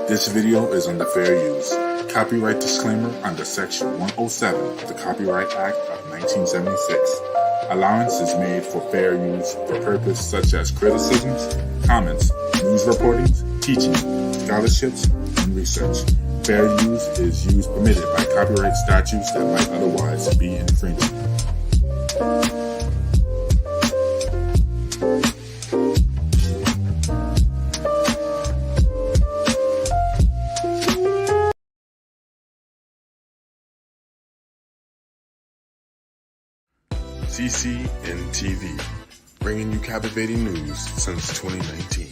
This video is under fair use. Copyright disclaimer under Section 107 of the Copyright Act of 1976. Allowance is made for fair use for purposes such as criticisms, comments, news reportings, teaching, scholarships, and research. Fair use is use permitted by copyright statutes that might otherwise be infringing. CCNTV, bringing you captivating news since 2019.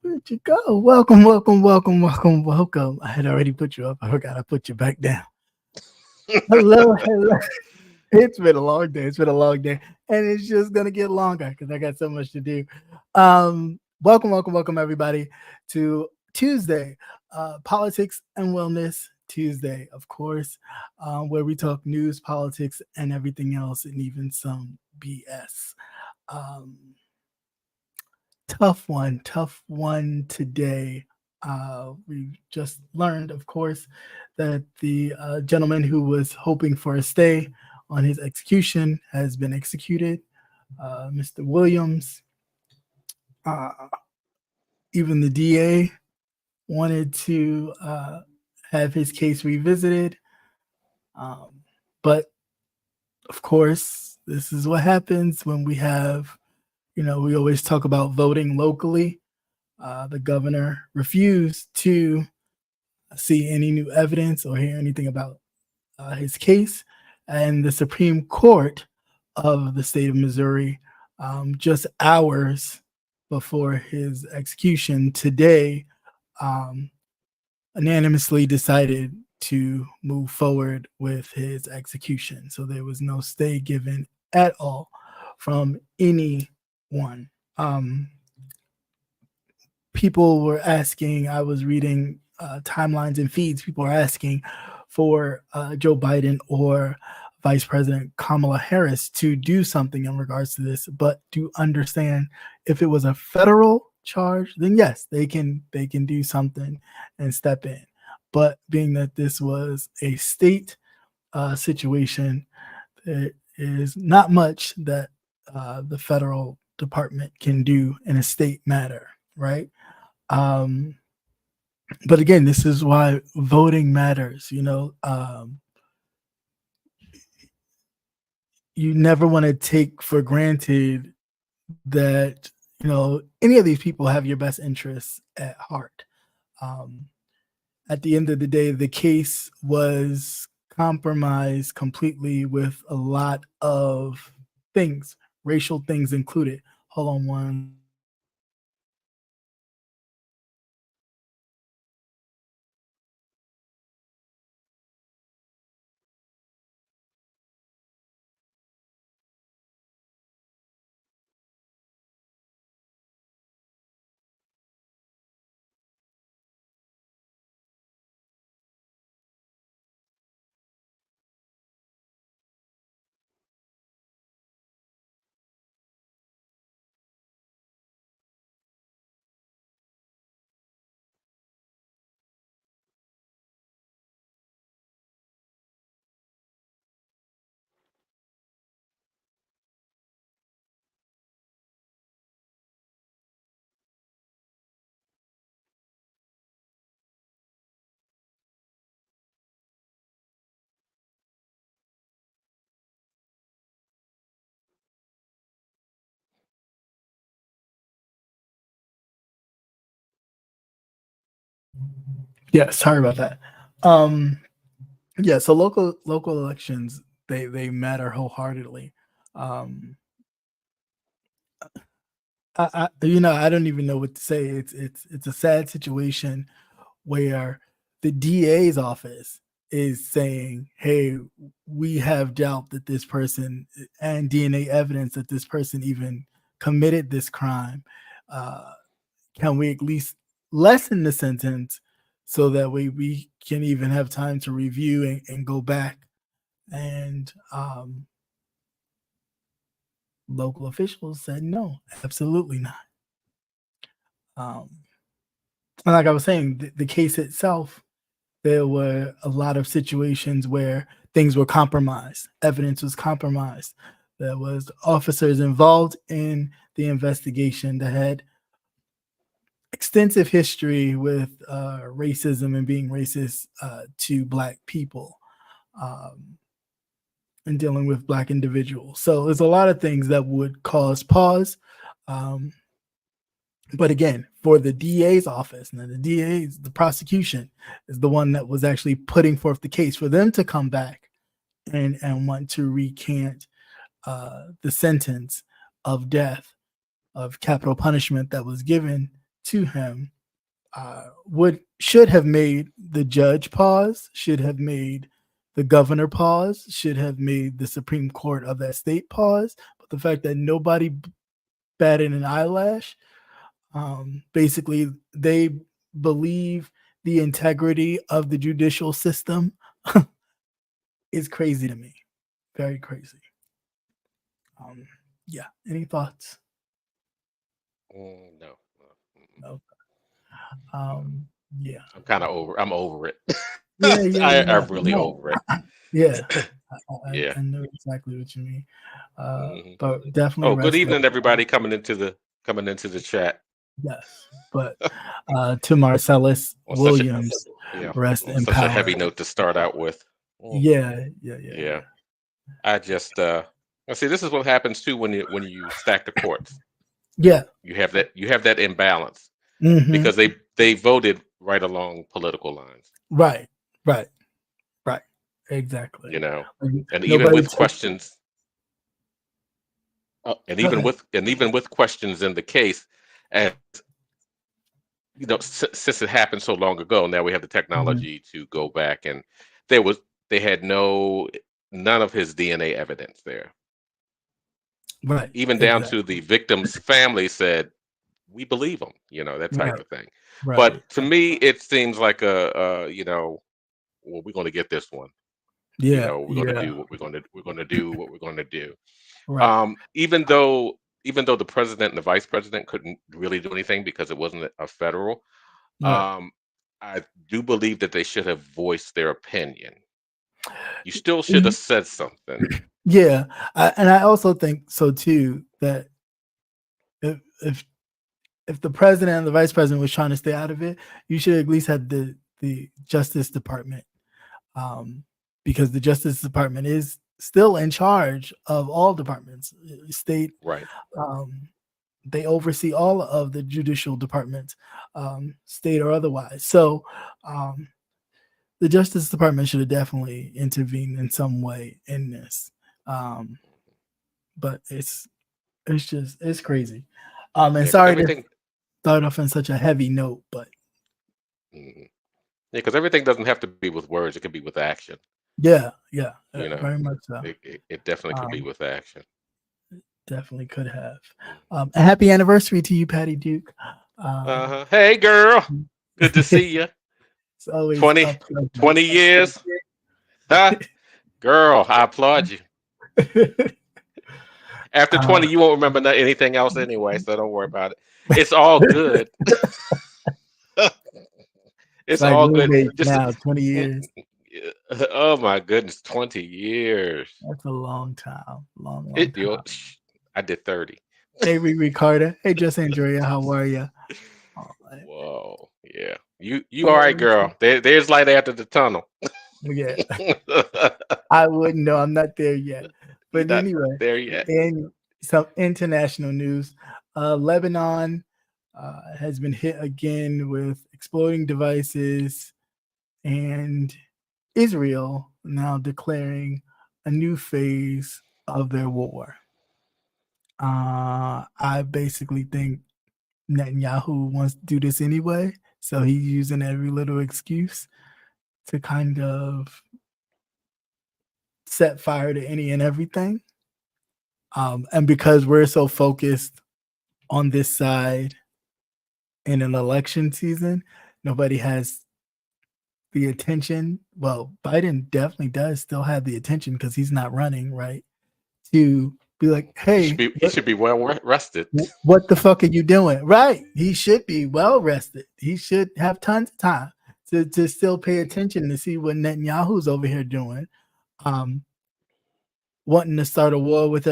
Where'd you go? Welcome. I had already put you up. I forgot I put you back down. Hello. It's been a long day. And it's just going to get longer because I got so much to do. Welcome, everybody, to Tuesday, Politics and Wellness Tuesday, of course, where we talk news, politics, and everything else, and even some BS. Um, tough one today. We just learned, of course, that the gentleman who was hoping for a stay on his execution has been executed. Mr. Williams, uh, even the DA wanted to have his case revisited. But of course, this is what happens when we have, we always talk about voting locally. The governor refused to see any new evidence or hear anything about his case. And the Supreme Court of the state of Missouri, just hours before his execution today, unanimously decided to move forward with his execution. So there was no stay given at all from anyone. People were asking, I was reading timelines and feeds, people are asking for Joe Biden or Vice President Kamala Harris to do something in regards to this, but to understand if it was a federal charge, then yes, they can do something and step in. But being that this was a state situation, there is not much that the federal department can do in a state matter, right? But again, this is why voting matters. You never want to take for granted that any of these people have your best interests at heart. At the end of the day, the case was compromised completely with a lot of things, racial things included. Hold on one. Yeah, sorry about that. Yeah, so local elections, they matter wholeheartedly. Um, I don't even know what to say. It's a sad situation where the DA's office is saying, "Hey, we have doubt that this person and DNA evidence that this person even committed this crime. Uh, can we at least lessen the sentence so that we can even have time to review and go back?" And local officials said no, absolutely not. And like I was saying, the case itself, there were a lot of situations where things were compromised, evidence was compromised. There was officers involved in the investigation that had extensive history with racism and being racist to Black people. And dealing with Black individuals. So there's a lot of things that would cause pause. But again, for the DA's office, and the prosecution is the one that was actually putting forth the case for them to come back and want to recant the sentence of death, of capital punishment that was given to him. Should have made the judge pause, should have made the governor pause, should have made the Supreme Court of that state pause. But the fact that nobody batted an eyelash, basically they believe the integrity of the judicial system is crazy to me. Very crazy. Yeah. Any thoughts? No. No. Yeah. I'm over it. Yeah. I'm really over it. Yeah. Yeah. I know exactly what you mean. Mhm. But definitely. Oh, good evening, everybody coming into the chat. Yes, but to Marcellus On such a Williams, rest on in such a power. heavy note to start out with. Yeah. I just see, this is what happens too when you stack the courts. Yeah. You have that imbalance Mhm. because they voted right along political lines. Right. Exactly. You know, and Nobody even with took- questions, and even with questions in the case, as you know, since it happened so long ago, now we have the technology to go back, and they had none of his DNA evidence there. Right. Even down to the victim's family said, we believe him, you know, that type of thing. Right. But to me, it seems like you know, well, we're going to get this one. Yeah. You know, we're going to do what we're going to do what we're going to do. Right. Even though the president and the vice president couldn't really do anything because it wasn't a federal, Right. I do believe that they should have voiced their opinion. You still should have said something. Yeah, and I also think so too, that if the president and the vice president was trying to stay out of it, you should at least have the Justice Department, because the Justice Department is still in charge of all departments, state. Right. They oversee all of the judicial departments, state or otherwise. So the Justice Department should have definitely intervened in some way in this. But it's crazy. And sorry to start off on such a heavy note, but yeah, because everything doesn't have to be with words; it can be with action. Yeah, you know, very much so. It definitely could be with action. Definitely could have. A happy anniversary to you, Patty Duke. Hey, girl, good to see you. It's always 20 years. Huh? Girl, I applaud you. After 20, you won't remember anything else anyway, so don't worry about it. It's all good. It's like all good. Just now, 20 years. Oh my goodness, 20 years. That's a long time. Long time. I did 30. Hey, Ricardo. Hey, Just Andrea. How are you? Whoa, yeah. You all right, girl? There's light after the tunnel. Yeah. I wouldn't know. I'm not there yet. But anyway, there yet. In some international news, Lebanon has been hit again with exploding devices, and Israel now declaring a new phase of their war. I basically think Netanyahu wants to do this anyway, so he's using every little excuse to kind of set fire to any and everything. And because we're so focused on this side in an election season, nobody has the attention. Well, Biden definitely does still have the attention because he's not running, right? To be like, hey, he should be well rested. What the fuck are you doing? Right. He should be well rested. He should have tons of time to still pay attention to see what Netanyahu's over here doing. Wanting to start a war with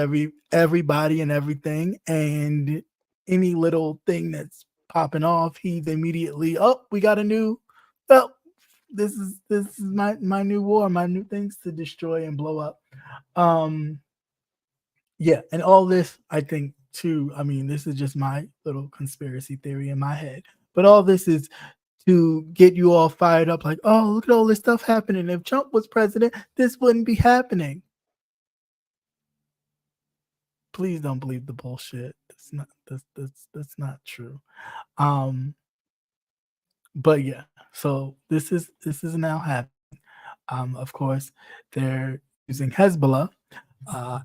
everybody and everything, and any little thing that's popping off, he's immediately, we got a new, this is my new war, my new things to destroy and blow up. Yeah, and all this, I think too, I mean, this is just my little conspiracy theory in my head, but all this is to get you all fired up, like, oh, look at all this stuff happening. If Trump was president, this wouldn't be happening. Please don't believe the bullshit. That's not true. But yeah, so this is now happening. Of course, they're using Hezbollah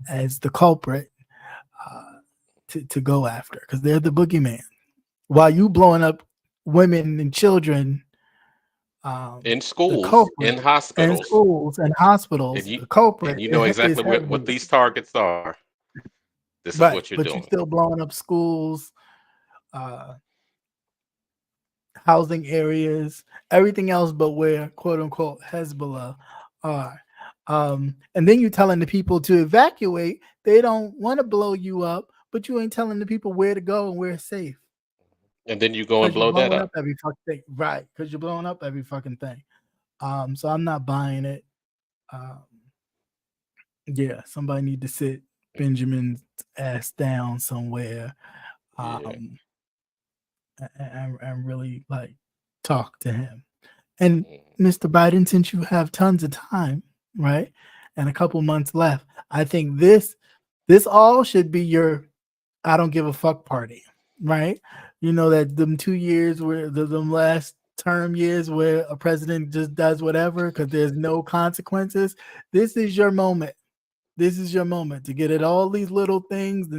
as the culprit to go after, because they're the boogeyman. While you blowing up women and children In The schools, in culprit in hospitals, schools and and hospitals, you the culprit know is exactly what heavily these targets are. This is right, what you're but you're doing. still blowing up schools, uh, housing areas, everything else but where quote unquote Hezbollah are. And then you're telling the people to evacuate. They don't want to blow you up, but you ain't telling the people where to go and where it's safe And then you go and because you're blow that blowing up up. every fucking thing. Right, because you're blowing up every fucking thing. So I'm not buying it. Um, yeah, somebody need to sit Benjamin's ass down somewhere. Yeah. Um, and really like talk to him. And Mhm. Mr. Biden, since you have tons of time, right, and a couple months left, I think this all should be your I don't give a fuck party, right? You know that them 2 years where them last term years where a president just does whatever because there's no consequences. This is your moment. This is your moment to get at all these little things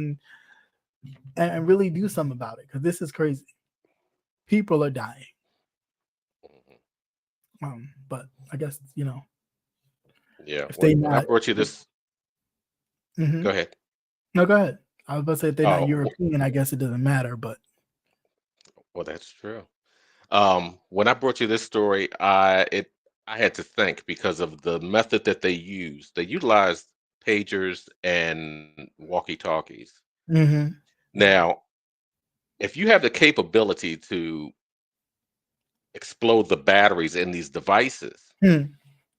and really do something about it because this is crazy. People are dying. Mhm. But I guess Yeah. if they When I not. brought you this, Mhm. go ahead. No, go ahead. I was about to say if they're not Oh, European, I guess it doesn't matter. But well, that's true. When I brought you this story, I had to think because of the method that they used. They utilized pagers and walkie-talkies. Mhm. Now, if you have the capability to explode the batteries in these devices, Hmm.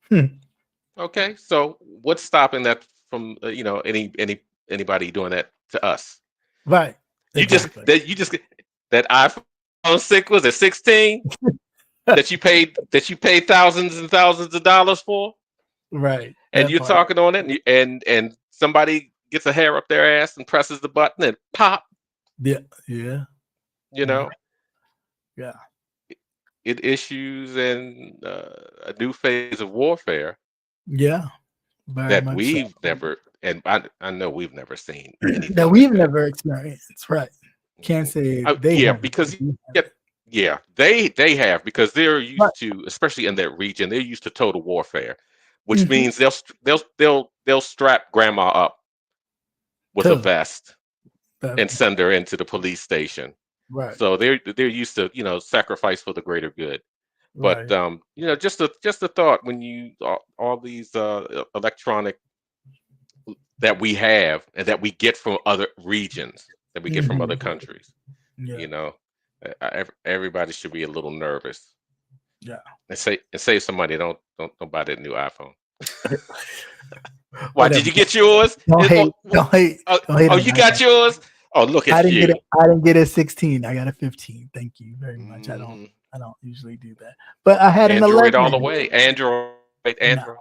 Hmm. okay, so what's stopping that from anybody doing that to us? Right. You just Exactly. that you just that iPhone 6 was at 16 that you paid thousands and thousands of dollars for, Right. and That you're part. talking on it, and somebody gets a hair up their ass and presses the button and pop, Yeah. Yeah. you Yeah. know, Yeah. it issues in a new phase of warfare Yeah. Very that much so. we've never, and I know we've never seen That anything like we've that. never experienced. Right. Can't Mhm. say they Yeah, haven't. because We have yeah, it. yeah, they have because they're Right. used to, especially in that region, they're used to total warfare, which Mhm. means they'll strap grandma up with a Too. vest That and part. send her into the police station. Right. So they're used to sacrifice for the greater good. But Right. just a thought when you all these electronic that we have and that we get from other regions that we get from other Mhm. countries. Yeah. You know, everybody should be a little nervous Yeah. and save some money. Don't buy that new iPhone. Why did Whatever. you get yours? Don't hate. Don't hate. Don't hate Oh, on you that. got yours. Oh, look I at didn't get it. you. I didn't get a 16. I got a 15. Thank you very much. I don't. hmm I don't usually do that. But I had an Android all the 11. way. Android, No, Android.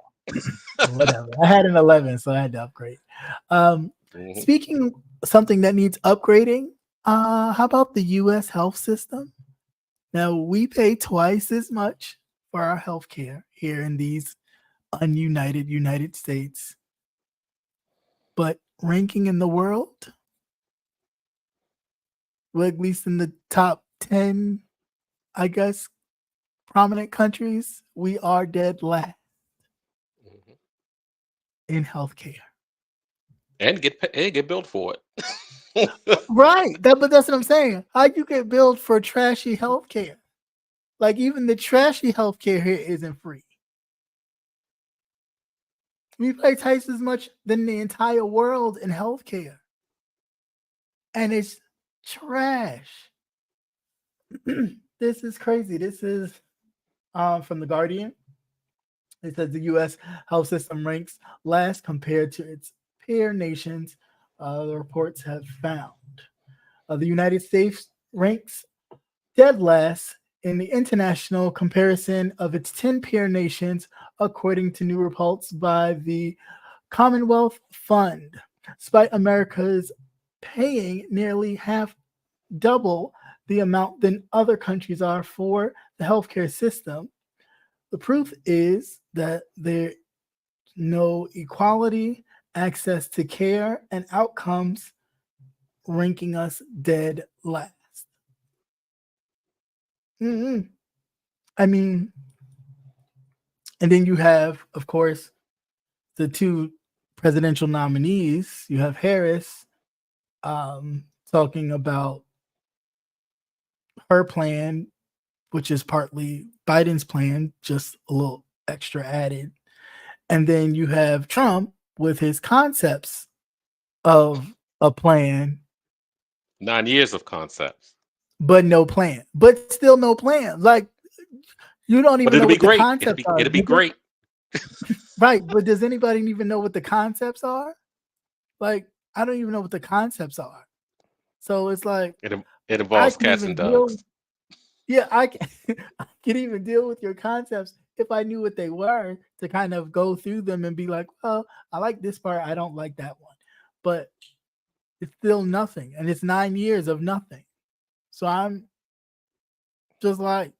whatever. I had an 11, so I had to upgrade. Um, hmm Speaking something that needs upgrading. How about the U.S. health system? Now we pay twice as much for our health care here in these ununited United States, but ranking in the world, well, at least in the top 10, I guess, prominent countries, we are dead last hmm in healthcare. And get billed for it. Right. But that's what I'm saying. How you get billed for trashy healthcare? Like even the trashy healthcare here isn't free. We pay twice as much than the entire world in healthcare, and it's trash. This is crazy. This is from the Guardian. It says the U.S. health system ranks last compared to its peer nations. The reports have found the United States ranks dead last in the international comparison of its 10 peer nations, according to new reports by the Commonwealth Fund. Despite America's paying nearly half double the amount than other countries are for the healthcare system, the proof is that there's no equality, access to care, and outcomes, ranking us dead last. Mm-mm. I mean, And then you have, of course, the two presidential nominees. You have Harris talking about her plan, which is partly Biden's plan, just a little extra added. And then you have Trump with his concepts of a plan, 9 years of concepts. but no plan. But still no plan. Like, you don't even But know it'll be what the great. concepts are. It'll be great. Right. But does anybody even know what the concepts are? Like, I don't even know what the concepts are. So it's like, It I involves can cats even and deal. dogs. Yeah, I can, I can even deal with your concepts if I knew what they were, to kind of go through them and be like, well, I like this part, I don't like that one. But it's still nothing. And it's 9 years of nothing. So I'm just like,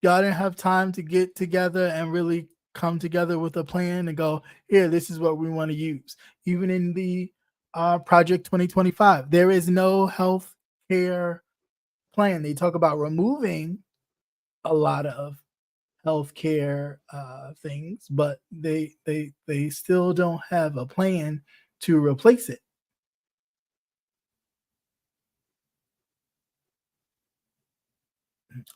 y'all didn't have time to get together and really come together with a plan and go, here, this is what we want to use. Even in the Project 2025, there is no health care plan. They talk about removing a lot of healthcare things, but they still don't have a plan to replace it.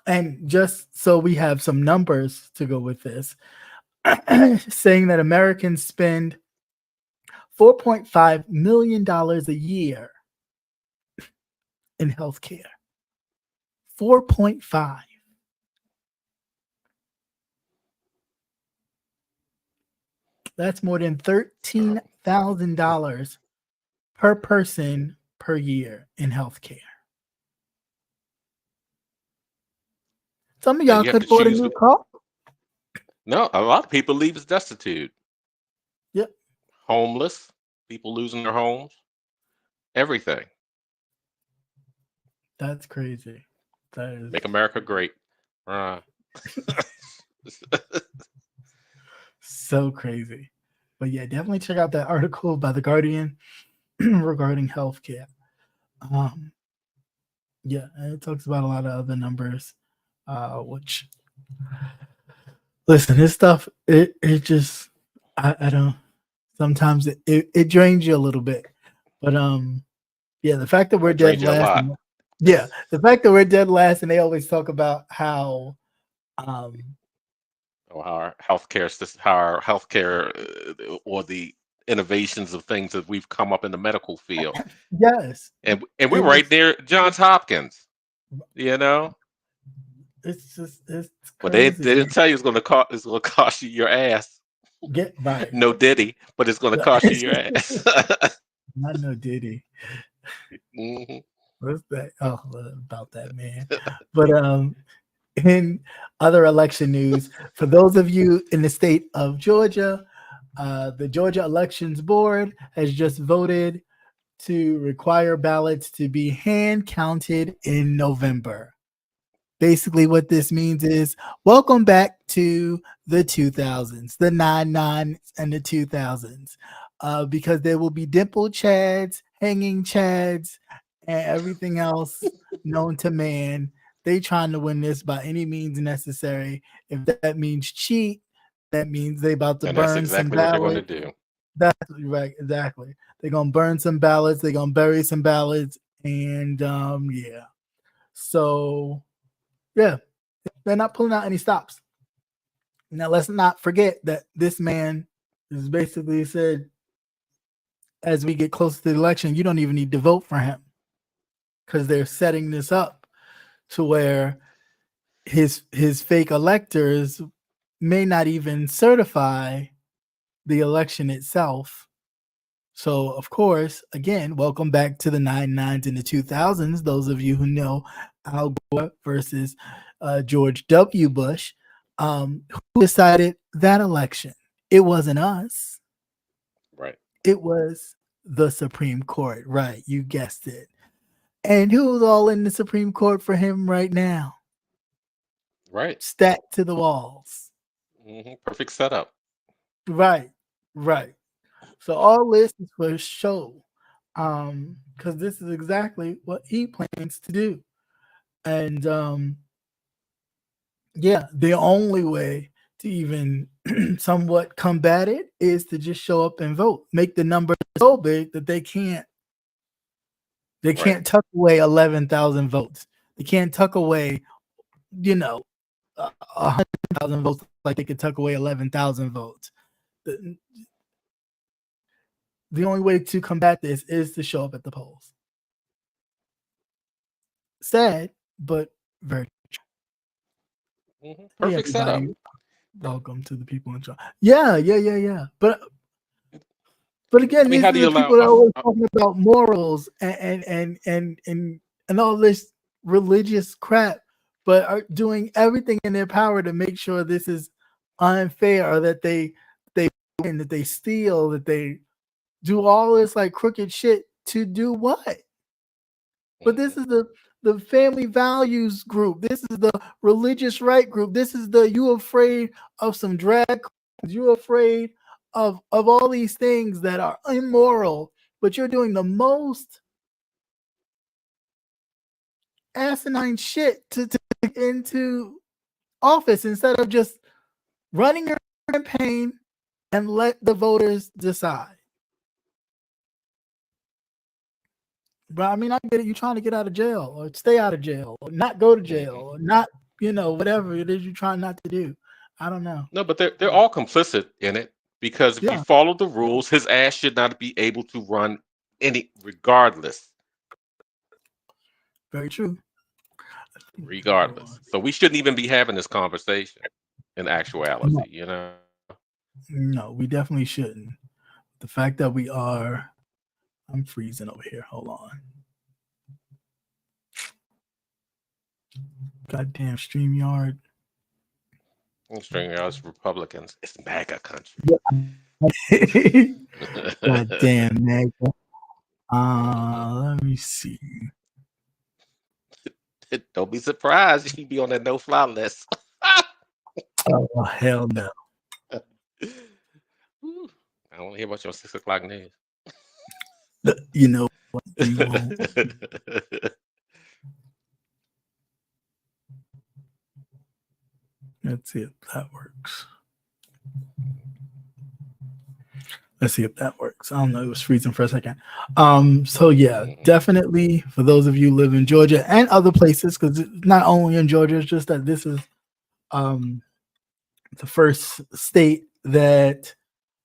And just so we have some numbers to go with this, saying that Americans spend $4.5 million a year in healthcare. 4.5. That's more than $13,000 per person per year in healthcare. Some of y'all You have could to afford a choose. new car. No, a lot of people leave as destitute. Yep. Homeless, people losing their homes, everything. That's crazy. That is Make America great. so crazy. But yeah, definitely check out that article by The Guardian regarding healthcare. Yeah, and it talks about a lot of other numbers, which, listen, this stuff, it just, I don't, sometimes it drains you a little bit. But yeah, the fact that we're It dead drains you a last, lot. yeah, the fact that we're dead last, and they always talk about how How our healthcare or the innovations of things that we've come up in the medical field, yes, and we're right near Johns Hopkins. You know, it's just, it's but crazy. they didn't tell you it's going to cost you your ass. Get right. No Diddy, but it's going to cost you your ass. Not no Diddy. Mm-hmm. What's that? Oh, about that, man. But in other election news, for those of you in the state of Georgia, the Georgia Elections Board has just voted to require ballots to be hand counted in November. Basically, what this means is welcome back to the 2000s, the 99s and the 2000s, because there will be dimpled chads, hanging chads, and everything else known to man. They trying to win this by any means necessary. If that means cheat, that means they about to And that's burn some exactly what they're going to ballots. do. That's right, exactly. They're gonna burn some ballots. They're gonna bury some ballots, and yeah. So yeah, they're not pulling out any stops. Now, let's not forget that this man is basically said, as we get closer to the election, you don't even need to vote for him, because they're setting this up to where his fake electors may not even certify the election itself. So, of course, again, welcome back to the 99s and the 2000s. Those of you who know Al Gore versus George W. Bush, who decided that election? It wasn't us. Right. It was the Supreme Court. Right. You guessed it. And who's all in the Supreme Court for him right now? Right. Stacked to the walls. Mm-hmm. Perfect setup. Right. Right. So all this is for show, because this is exactly what he plans to do. And yeah, the only way to even somewhat combat it is to just show up and vote. Make the number so big that they can't tuck away 11,000 votes. They can't tuck away, 100,000 votes like they could tuck away 11,000 votes. The only way to combat this is to show up at the polls. Sad, but very true. Perfect setup. Welcome to the people in charge. Yeah. But again, these are the people that are always talking about morals and all this religious crap, but are doing everything in their power to make sure this is unfair, or that they win, that they steal, that they do all this like crooked shit to do what? But this is the family values group. This is the religious right group. This is the you afraid of some drag queens. You afraid of all these things that are immoral, but you're doing the most asinine shit to get into office instead of just running your campaign and let the voters decide. But I mean, I get it. You're trying to get out of jail or stay out of jail or not go to jail or not, whatever it is you're trying not to do. I don't know. No, but they're all complicit in it, because if he followed the rules, his ass should not be able to run regardless. Very true. Regardless. So we shouldn't even be having this conversation in actuality, No, we definitely shouldn't. The fact that we are, I'm freezing over here. Hold on. Goddamn StreamYard. StreamYard's Republicans. It's MAGA country. Goddamn MAGA. Let me see. Don't be surprised you'd be on that no-fly list. Oh, hell no. I don't want to hear about your 6 o'clock news. You know what? You won't. Let's see if that works. Let's see if that works. I don't know. It was freezing for a second. So yeah, definitely for those of you who live in Georgia and other places, because it's not only in Georgia, it's just that this is the first state that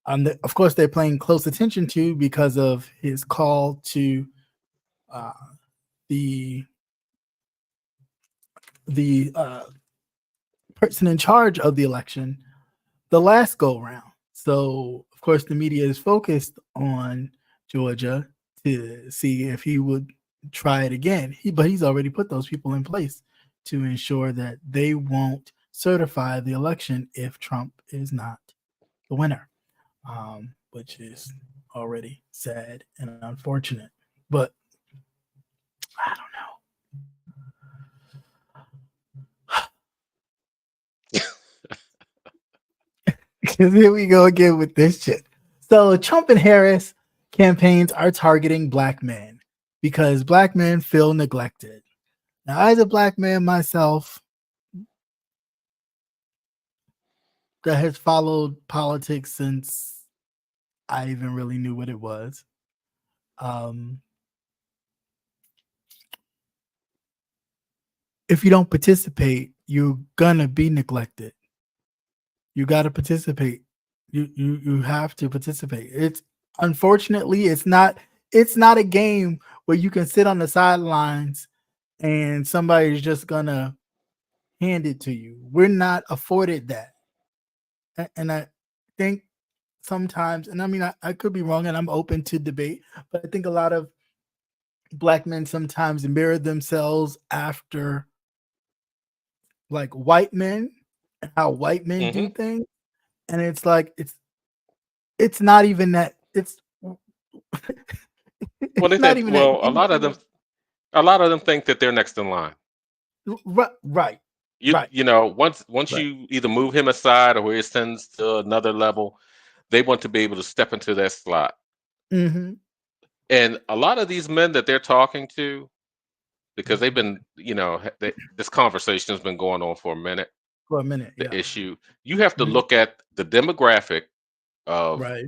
of course they're paying close attention to because of his call to the person in charge of the election the last go round. So of course the media is focused on Georgia to see if he would try it again. But he's already put those people in place to ensure that they won't certify the election if Trump is not the winner, which is already sad and unfortunate. But I don't know. Because here we go again with this shit. So Trump and Harris campaigns are targeting black men because black men feel neglected. Now, as a black man myself that has followed politics since I even really knew what it was, if you don't participate, you're gonna be neglected. You got to participate. You have to participate. It's unfortunately it's not a game where you can sit on the sidelines and somebody's just gonna hand it to you. We're not afforded that. And I think sometimes, and I mean I could be wrong and I'm open to debate, but I think a lot of black men sometimes mirror themselves after like white men and how white men do things. And it's like it's not even that it's well, not even well that, a lot of them think that they're next in line. Right. You know, once you either move him aside or he ascends to another level, they want to be able to step into that slot. Mm-hmm. And a lot of these men that they're talking to, because they've been, this conversation has been going on for a minute. for a minute. the Yeah. issue. You have to Mhm. look at the demographic of Right.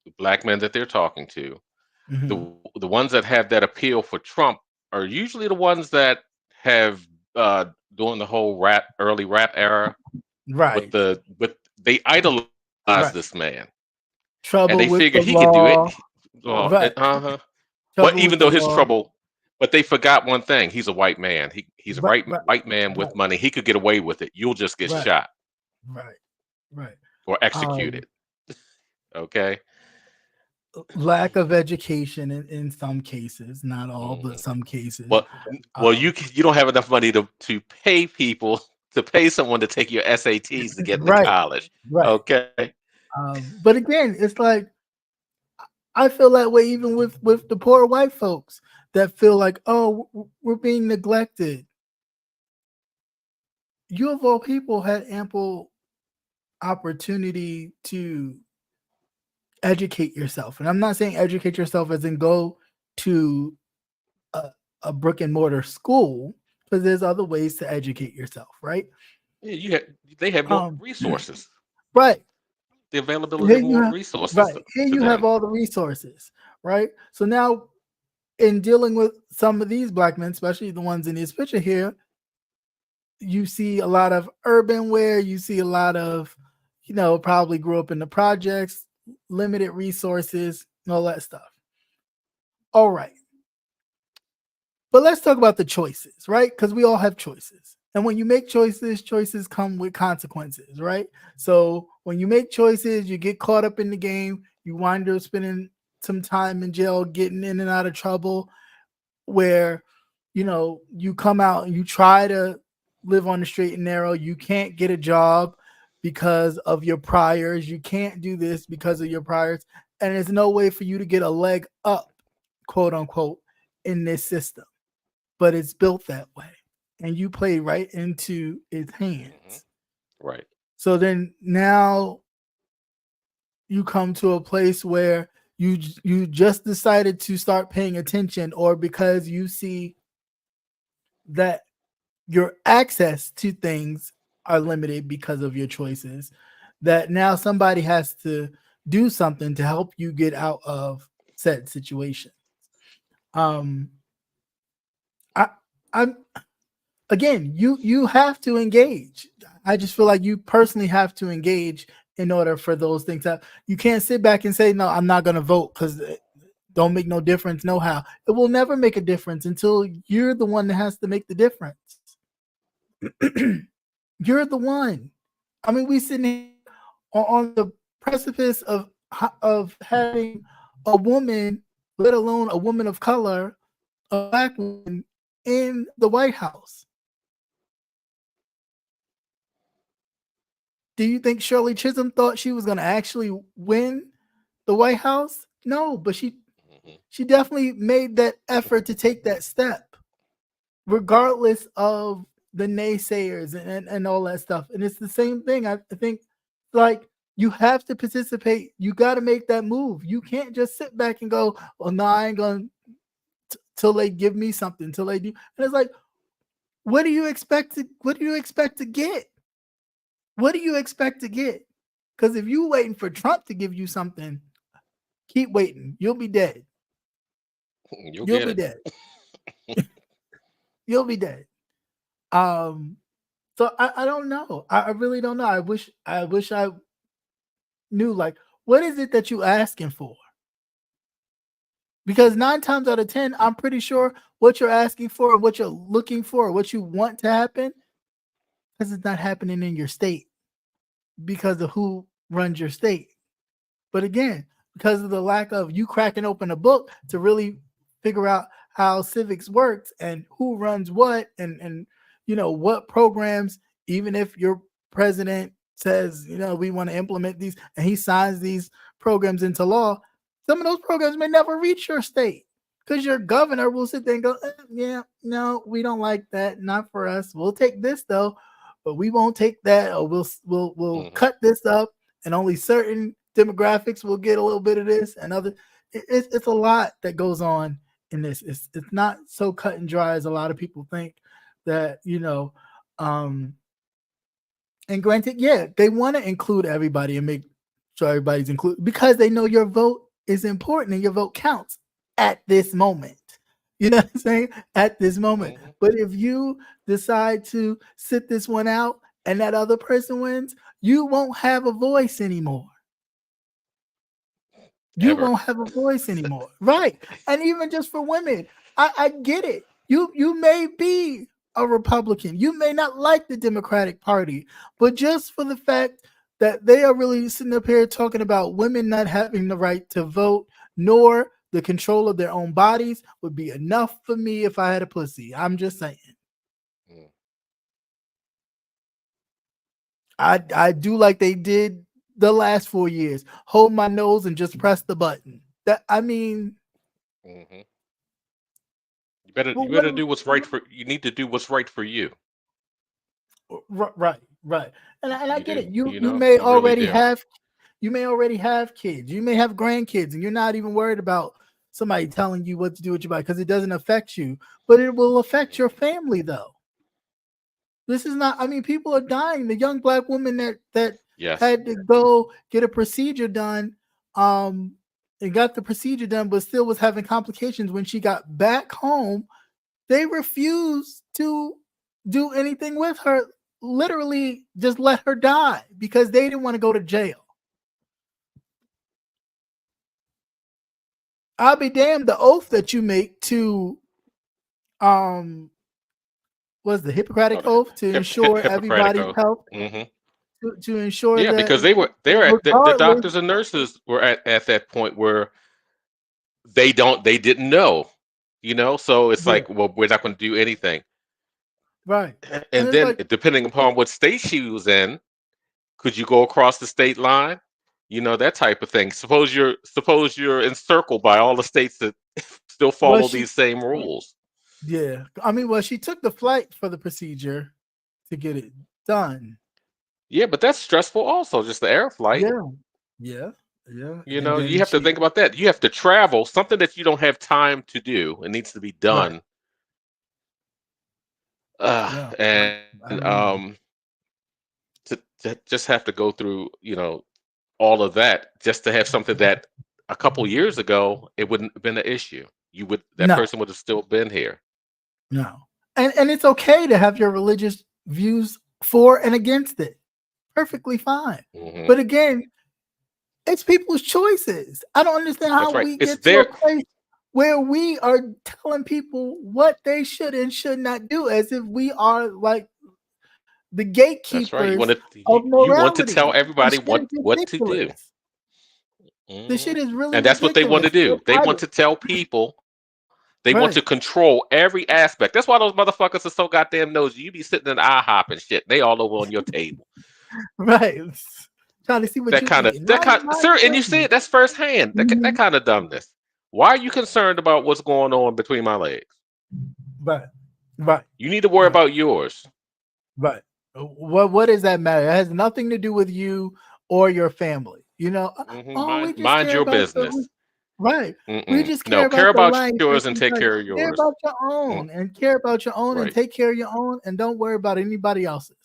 the black men that they're talking to. Mhm. The ones that have that appeal for Trump are usually the ones that have during the whole early rap era Right. with they idolize Right. this man and Trouble they with figure the he could do it. law. Right. But Trouble with even the though his law. trouble, but they forgot one thing: he's a white man. He's a Right. Right. white man with Right. money. He could get away with it. You'll just get Right. shot Right. Right. or Um, executed. Okay. lack of education in some cases, not all, but Mhm. some cases. Well, Um, you don't have enough money to pay people to pay someone to take your SATs to get into right. college. Right. Okay. But again, it's like I feel that way even with the poor white folks that feel like, oh, we're being neglected. You of all people had ample opportunity to educate yourself, and I'm not saying educate yourself as in go to a, a brick and mortar school, because there's other ways to educate yourself, right? Yeah, they have more Um, resources. right. The availability Here of you more have resources right here to you have them. all the resources, right? So now in dealing with some of these black men, especially the ones in this picture here, you see a lot of urban wear, you see a lot of, probably grew up in the projects, limited resources, and all that stuff. All right. But let's talk about the choices, right? Because we all have choices. And when you make choices, choices come with consequences, right? So when you make choices, you get caught up in the game, you wind up spending some time in jail, getting in and out of trouble, where you come out and you try to live on the straight and narrow. You can't get a job because of your priors. You can't do this because of your priors. And there's no way for you to get a leg up, quote unquote, in this system. But it's built that way. And you play right into its Hmm. hands. Right. So then now you come to a place where you just decided to start paying attention, or because you see that your access to things are limited because of your choices, that now somebody has to do something to help you get out of said situation. um I I'm again, you have to engage. I just feel like you personally have to engage in order for those things to, you can't sit back and say no, I'm not going to vote because it don't make no difference. No how, it will never make a difference until you're the one that has to make the difference. You're the one. I mean, we sitting here on the precipice of having a woman, let alone a woman of color, a black woman in the White House. Do you think Shirley Chisholm thought she was going to actually win the White House? No, but Hmm. she definitely made that effort to take that step, regardless of the naysayers and all that stuff. And it's the same thing. I think, like, you have to participate. You got to make that move. You can't just sit back and go, well, no, I ain't going till they give me something, till they do. And it's like, what do you expect to get? What do you expect to get? Because if you waiting for Trump to give you something, keep waiting. You'll be dead. You'll You'll get be it. dead. You'll be dead. Um, so I don't know. I really don't know. I wish I knew, like, what is it that you asking for? Because 9 times out of 10, I'm pretty sure what you're asking for and what you're looking for, what you want to happen, because it's not happening in your state because of who runs your state. But again, because of the lack of you cracking open a book to really figure out how civics works and who runs what, and what programs, even if your president says, we want to implement these, and he signs these programs into law, some of those programs may never reach your state because your governor will sit there and go, yeah, no, we don't like that, not for us. We'll take this though, but we won't take that, or we'll Hmm. cut this up, and only certain demographics will get a little bit of this, and other. It's a lot that goes on in this. It's not so cut and dry as a lot of people think. That um, And granted, yeah, they want to include everybody and make sure everybody's included because they know your vote is important and your vote counts at this moment. You know what I'm saying? At this moment. Mhm. But if you decide to sit this one out and that other person wins, you won't have a voice anymore. You Ever. won't have a voice anymore. Right. And even just for women, I get it. You may be a Republican. You may not like the Democratic Party, but just for the fact that they are really sitting up here talking about women not having the right to vote, nor the control of their own bodies would be enough for me if I had a pussy. I'm just saying. Mm. I do like they did the last 4 years. Hold my nose and just press the button. That I mean, Mhm. You better well, you better do what's right for you need to do what's right for you. right. And I You get do. it. You You you know, may you really already do. have kids. You may have grandkids, and you're not even worried about somebody telling you what to do with your body because it doesn't affect you, but it will affect your family though. This is not. I mean, people are dying. The young black woman that Yes. had to go get a procedure done, and got the procedure done, but still was having complications when she got back home. They refused to do anything with her. Literally, just let her die because they didn't want to go to jail. I'll be damned. The oath that you make to um was the Oh, Hippocratic the oath to ensure Hippocratic everybody's oath. health, Hmm. to ensure Yeah, that because they're at the regardless, doctors and nurses were at that point where they didn't know, so it's yeah, like, well, we're not going to do anything. right. And And it's then like, depending upon what state she was in, could you go across the state line? That type of thing. Suppose you're encircled by all the states that still well, follow these same rules. yeah. I mean, well, she took the flight for the procedure to get it done. Yeah, but that's stressful also, just the air flight. Yeah, yeah, yeah. And You then have to she, think about that. You have to travel, something that you don't have time to do. It needs to be right. done. Yeah. And I mean, to just have to go through, all of that just to have something that a couple years ago it wouldn't have been an issue. That no, person would have still been here. no. And it's okay to have your religious views for and against it. Perfectly fine. Hmm. But again, it's people's choices. I don't understand how That's right. we It's get to a there. place where we are telling people what they should and should not do as if we are like the That's right. You gatekeepers want to of you want to morality. tell This everybody shit is what to do. ridiculous. This Hmm. shit is really And that's what they want to ridiculous. do. They want to tell people. They want to Right, control every aspect. That's why those motherfuckers are so goddamn nosy. You be sitting in IHOP and shit. They all over on your table. right. Trying to see what That you kind of eating. that Mind, kind, mind sir. And your you see business. it. That's firsthand. That Mhm. kind of dumbness. Why are you concerned about what's going on between my legs? Right, right, You need to worry right, about yours. right. What does that matter? It has nothing to do with you or your family. Hmm. Oh, we just Mind care your about business. right. We Mm-mm. just care No, care about the about life. yours It's and just take like care of care yours. about your Mm, own and care about your own and right. take care of your own and don't worry about anybody else's.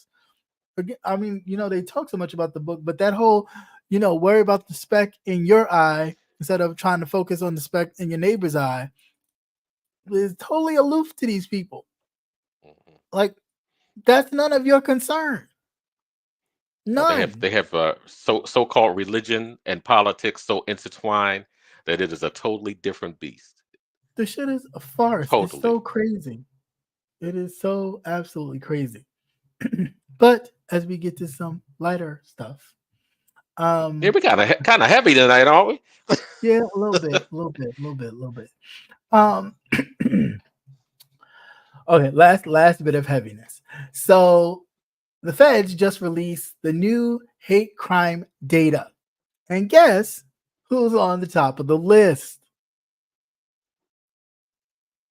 Again, I mean, they talk so much about the book, but that whole, worry about the speck in your eye instead of trying to focus on the speck in your neighbor's eye is totally aloof to these people. Mhm. Like that's none of your concern. No, they have None. they have so-called religion and politics so intertwined that it is a totally different beast. The shit is a farce. It's Totally. so crazy. It is so absolutely crazy. But as we get to some lighter stuff, Yeah, um, we kind of heavy tonight, aren't we? yeah, a little bit, a little bit. Um, okay, last bit of heaviness. So the feds just released the new hate crime data, and guess who's on the top of the list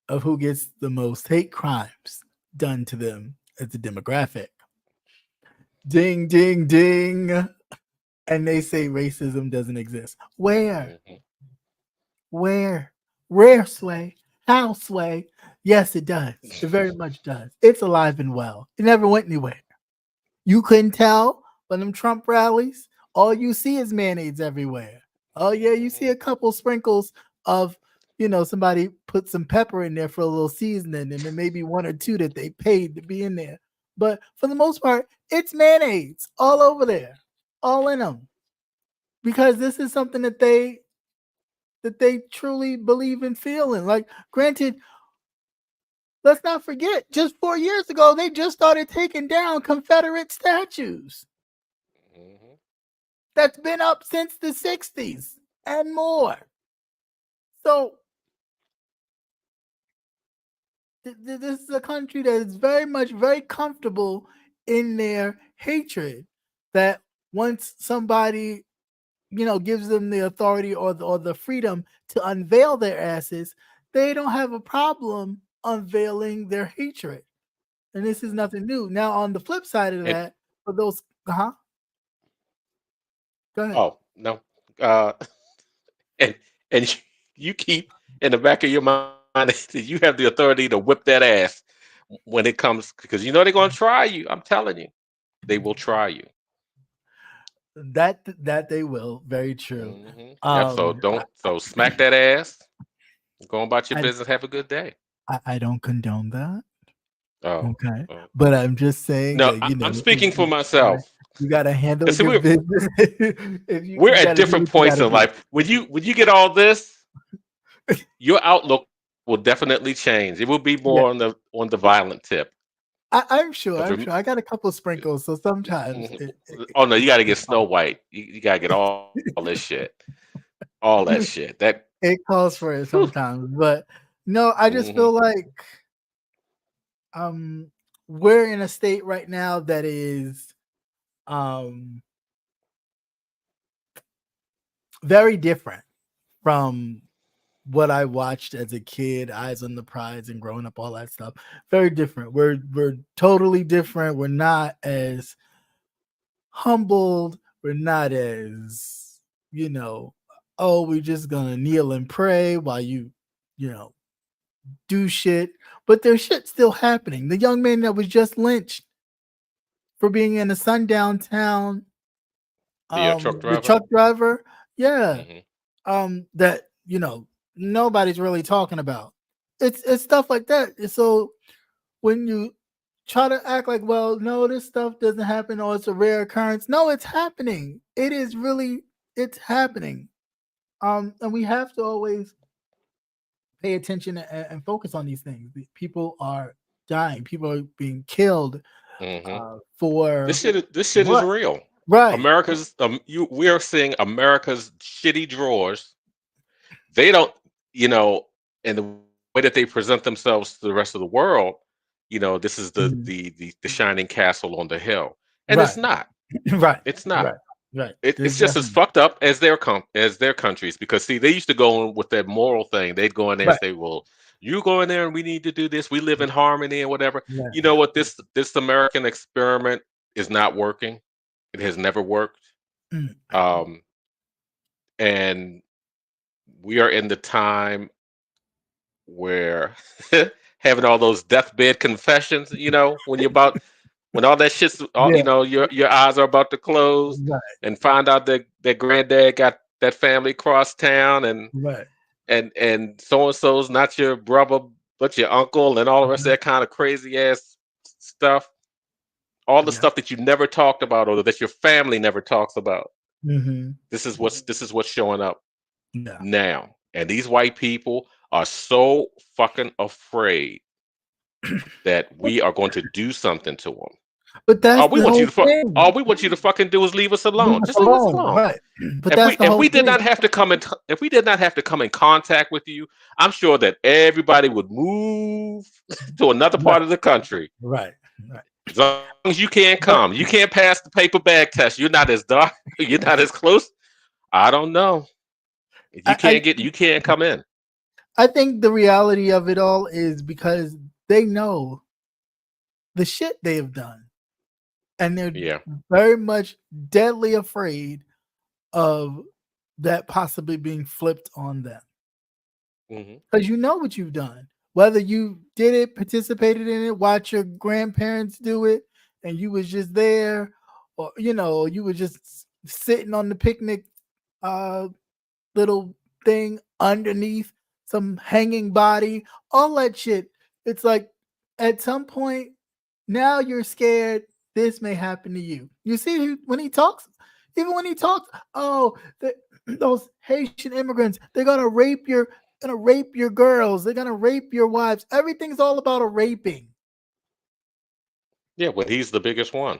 of who gets the most hate crimes done to them as a demographic? Ding, ding, ding. And they say racism doesn't exist. Where? Mhm. Where? Where, Sway? How, Sway? Yes, it does. It very much does. It's alive and well. It never went anywhere. You couldn't tell from them Trump rallies. All you see is mayonnaise everywhere. Oh yeah, you see a couple sprinkles of, somebody put some pepper in there for a little seasoning, and then maybe one or two that they paid to be in there. But for the most part, it's mayonnaise all over there, all in them, because this is something that they truly believe in feeling. Like, granted, let's not forget, just 4 years ago, they just started taking down Confederate statues. Mhm. That's been up since the 60s and more. So this is a country that is very comfortable in their hatred, that once somebody, gives them the authority or the freedom to unveil their asses, they don't have a problem unveiling their hatred. And this is nothing new. Now, on the flip side of And that, for those, go ahead. oh no, uh, and and you keep in the back of your mind that you have the authority to whip that ass when it comes, because you know they're gonna try you. I'm telling you, they will try you. That they will. Very true. Yep. So don't. So smack that ass. Go on about your I, business. Have a good day. I don't condone that. Oh. Okay. Oh. But I'm just saying No, that, I'm speaking for myself. you gotta handle See, your business. If you we're at gotta do different what you points gotta in do. life. When you get all this, your outlook will definitely change. It will be Yeah, more on the violent tip. I'm sure. 'Cause I got a couple of sprinkles, so sometimes mhm. Oh no, you got to get Snow White. You got to get all this shit, all that shit. That it calls for it whew. sometimes. But no, I just Mhm. feel like we're in a state right now that is very different from what I watched as a kid, Eyes on the Prize and growing up, all that stuff. Very different. We're totally different. We're not as humbled. We're not as, oh, we're just gonna kneel and pray while you know, do shit. But there's shit still happening. The young man that was just lynched for being in a sundown town, The truck the driver. truck driver, yeah, Hmm. that nobody's really talking about. It's stuff like that. And so when you try to act like, well, no, this stuff doesn't happen or it's a rare occurrence, no, it's happening. It's happening. And we have to always pay attention and focus on these things. People are dying. People are being killed Hmm. for This shit is what? real. Right. America's we are seeing America's shitty drawers. They don't, you know, and the way that they present themselves to the rest of the world, this is the Mhm. the shining castle on the hill, and it's Right. not. Right. It's not. Right. Right. It's There's just as definitely fucked up as their countries, because see, they used to go in with that moral thing. They'd go in there and right. say, "Well, you go in there and we need to do this. We live in harmony and whatever." Right. You know what? This American experiment is not working. It has never worked. Mm. Um, and we are in the time where having all those deathbed confessions, when all that shit's all, Yeah. your eyes are about to close, Right. and find out that granddad got that family cross town, Right. and so and so's not your brother but your uncle, and all the rest of Mhm. that kind of crazy ass stuff. All the Yeah. stuff that you never talked about, or that your family never talks about. Hmm. This is what's showing up Yeah. now. And these white people are so fucking afraid that we are going to do something to them. But that's All we the want you whole to all thing. we want you to fucking do is leave us Leave alone. us Just leave us alone. alone. Right. But that's the If whole we did thing. not have to if we did not have to come in contact with you, I'm sure that everybody would move to another Right. part of the country. Right. Right. As long as you can't But come, you can't pass the paper bag test. You're not as dark. You're not as close. I don't know. I, I You can't come in. I think the reality of it all is because they know the shit they have done, and they're Yeah. very much deadly afraid of that possibly being flipped on them. Hmm. Because you know what you've done. Whether you did it, participated in it, watch your grandparents do it, and you was just there, or you were just sitting on the picnic little thing underneath some hanging body, all that shit. It's like at some point now you're scared this may happen to you. You see when he talks, even when he talks, those Haitian immigrants, they're gonna rape your girls, they're gonna rape your wives. Everything's all about a raping. Yeah, when he's the biggest one.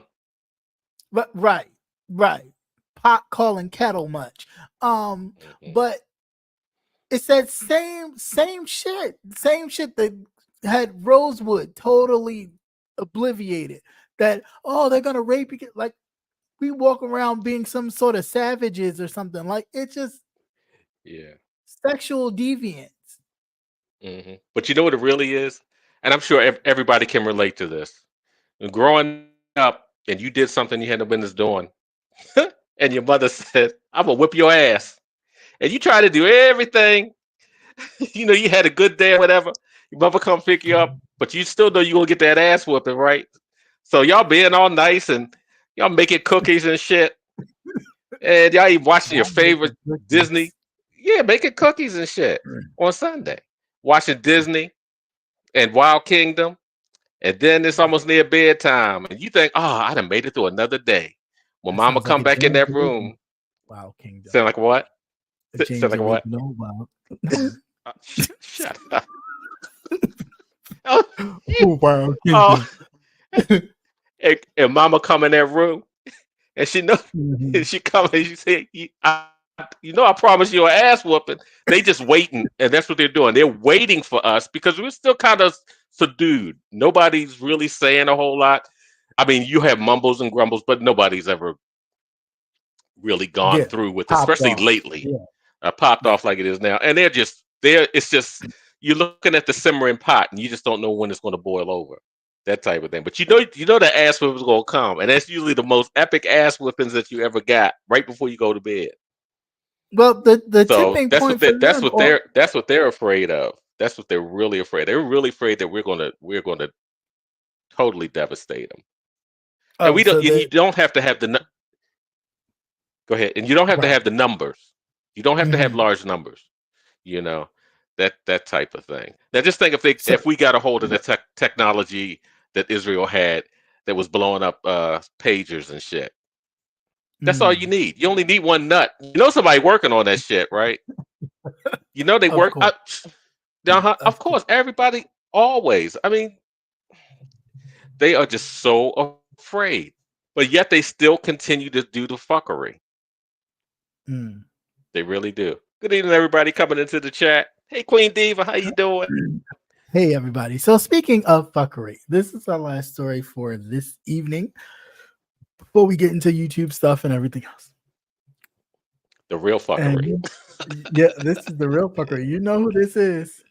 But right. Pot calling kettle much. But it's that same shit that had Rosewood totally obliviated. That they're gonna rape you. Like we walk around being some sort of savages or something. Like it's just sexual deviance. But you know what it really is, and I'm sure everybody can relate to this. Growing up, and you did something you had no business doing, and your mother said, "I'm gonna whip your ass," and you try to do everything. You had a good day or whatever. Your mother come pick you up, but you still know you gonna get that ass whooping, right? So y'all being all nice and y'all making cookies and shit, and y'all even watching your favorite Disney. Yeah, making cookies and shit on Sunday, watching Disney and Wild Kingdom, and then it's almost near bedtime, and you think, I done made it through another day. When Mama come back in that room, Wild Kingdom. Sound like what? Sound like what? No, wow. Shut up. Wild Kingdom. And Mama come in that room, and she know she come and she say, I promise you an ass whooping. They just waiting, and that's what they're doing. They're waiting for us because we're still kind of subdued. Nobody's really saying a whole lot. I mean, you have mumbles and grumbles, but nobody's ever really gone through with, especially lately. Popped off like it is now, and they're just there. It's just you're looking at the simmering pot, and you just don't know when it's going to boil over. That type of thing. But you know the ass whipping is going to come, and that's usually the most epic ass whippings that you ever got right before you go to bed. Well, the tipping point that's what they're afraid of. That's what they're really afraid. They're really afraid that we're going to totally devastate them. And you don't have to have the. Go ahead, and you don't have to have the numbers. You don't have to have large numbers. That type of thing. Now, just think if we got a hold of the technology that Israel had that was blowing up pagers and shit. That's all you need. You only need one nut. Somebody working on that shit, right? They work. Of course, everybody always. I mean, they are just so afraid, but yet they still continue to do the fuckery. They really do. Good evening, everybody coming into the chat. Hey, Queen Diva, how you doing? Hey, everybody. So speaking of fuckery, this is our last story for this evening before we get into YouTube stuff and everything else. The real fuckery. This is the real fuckery. You know who this is.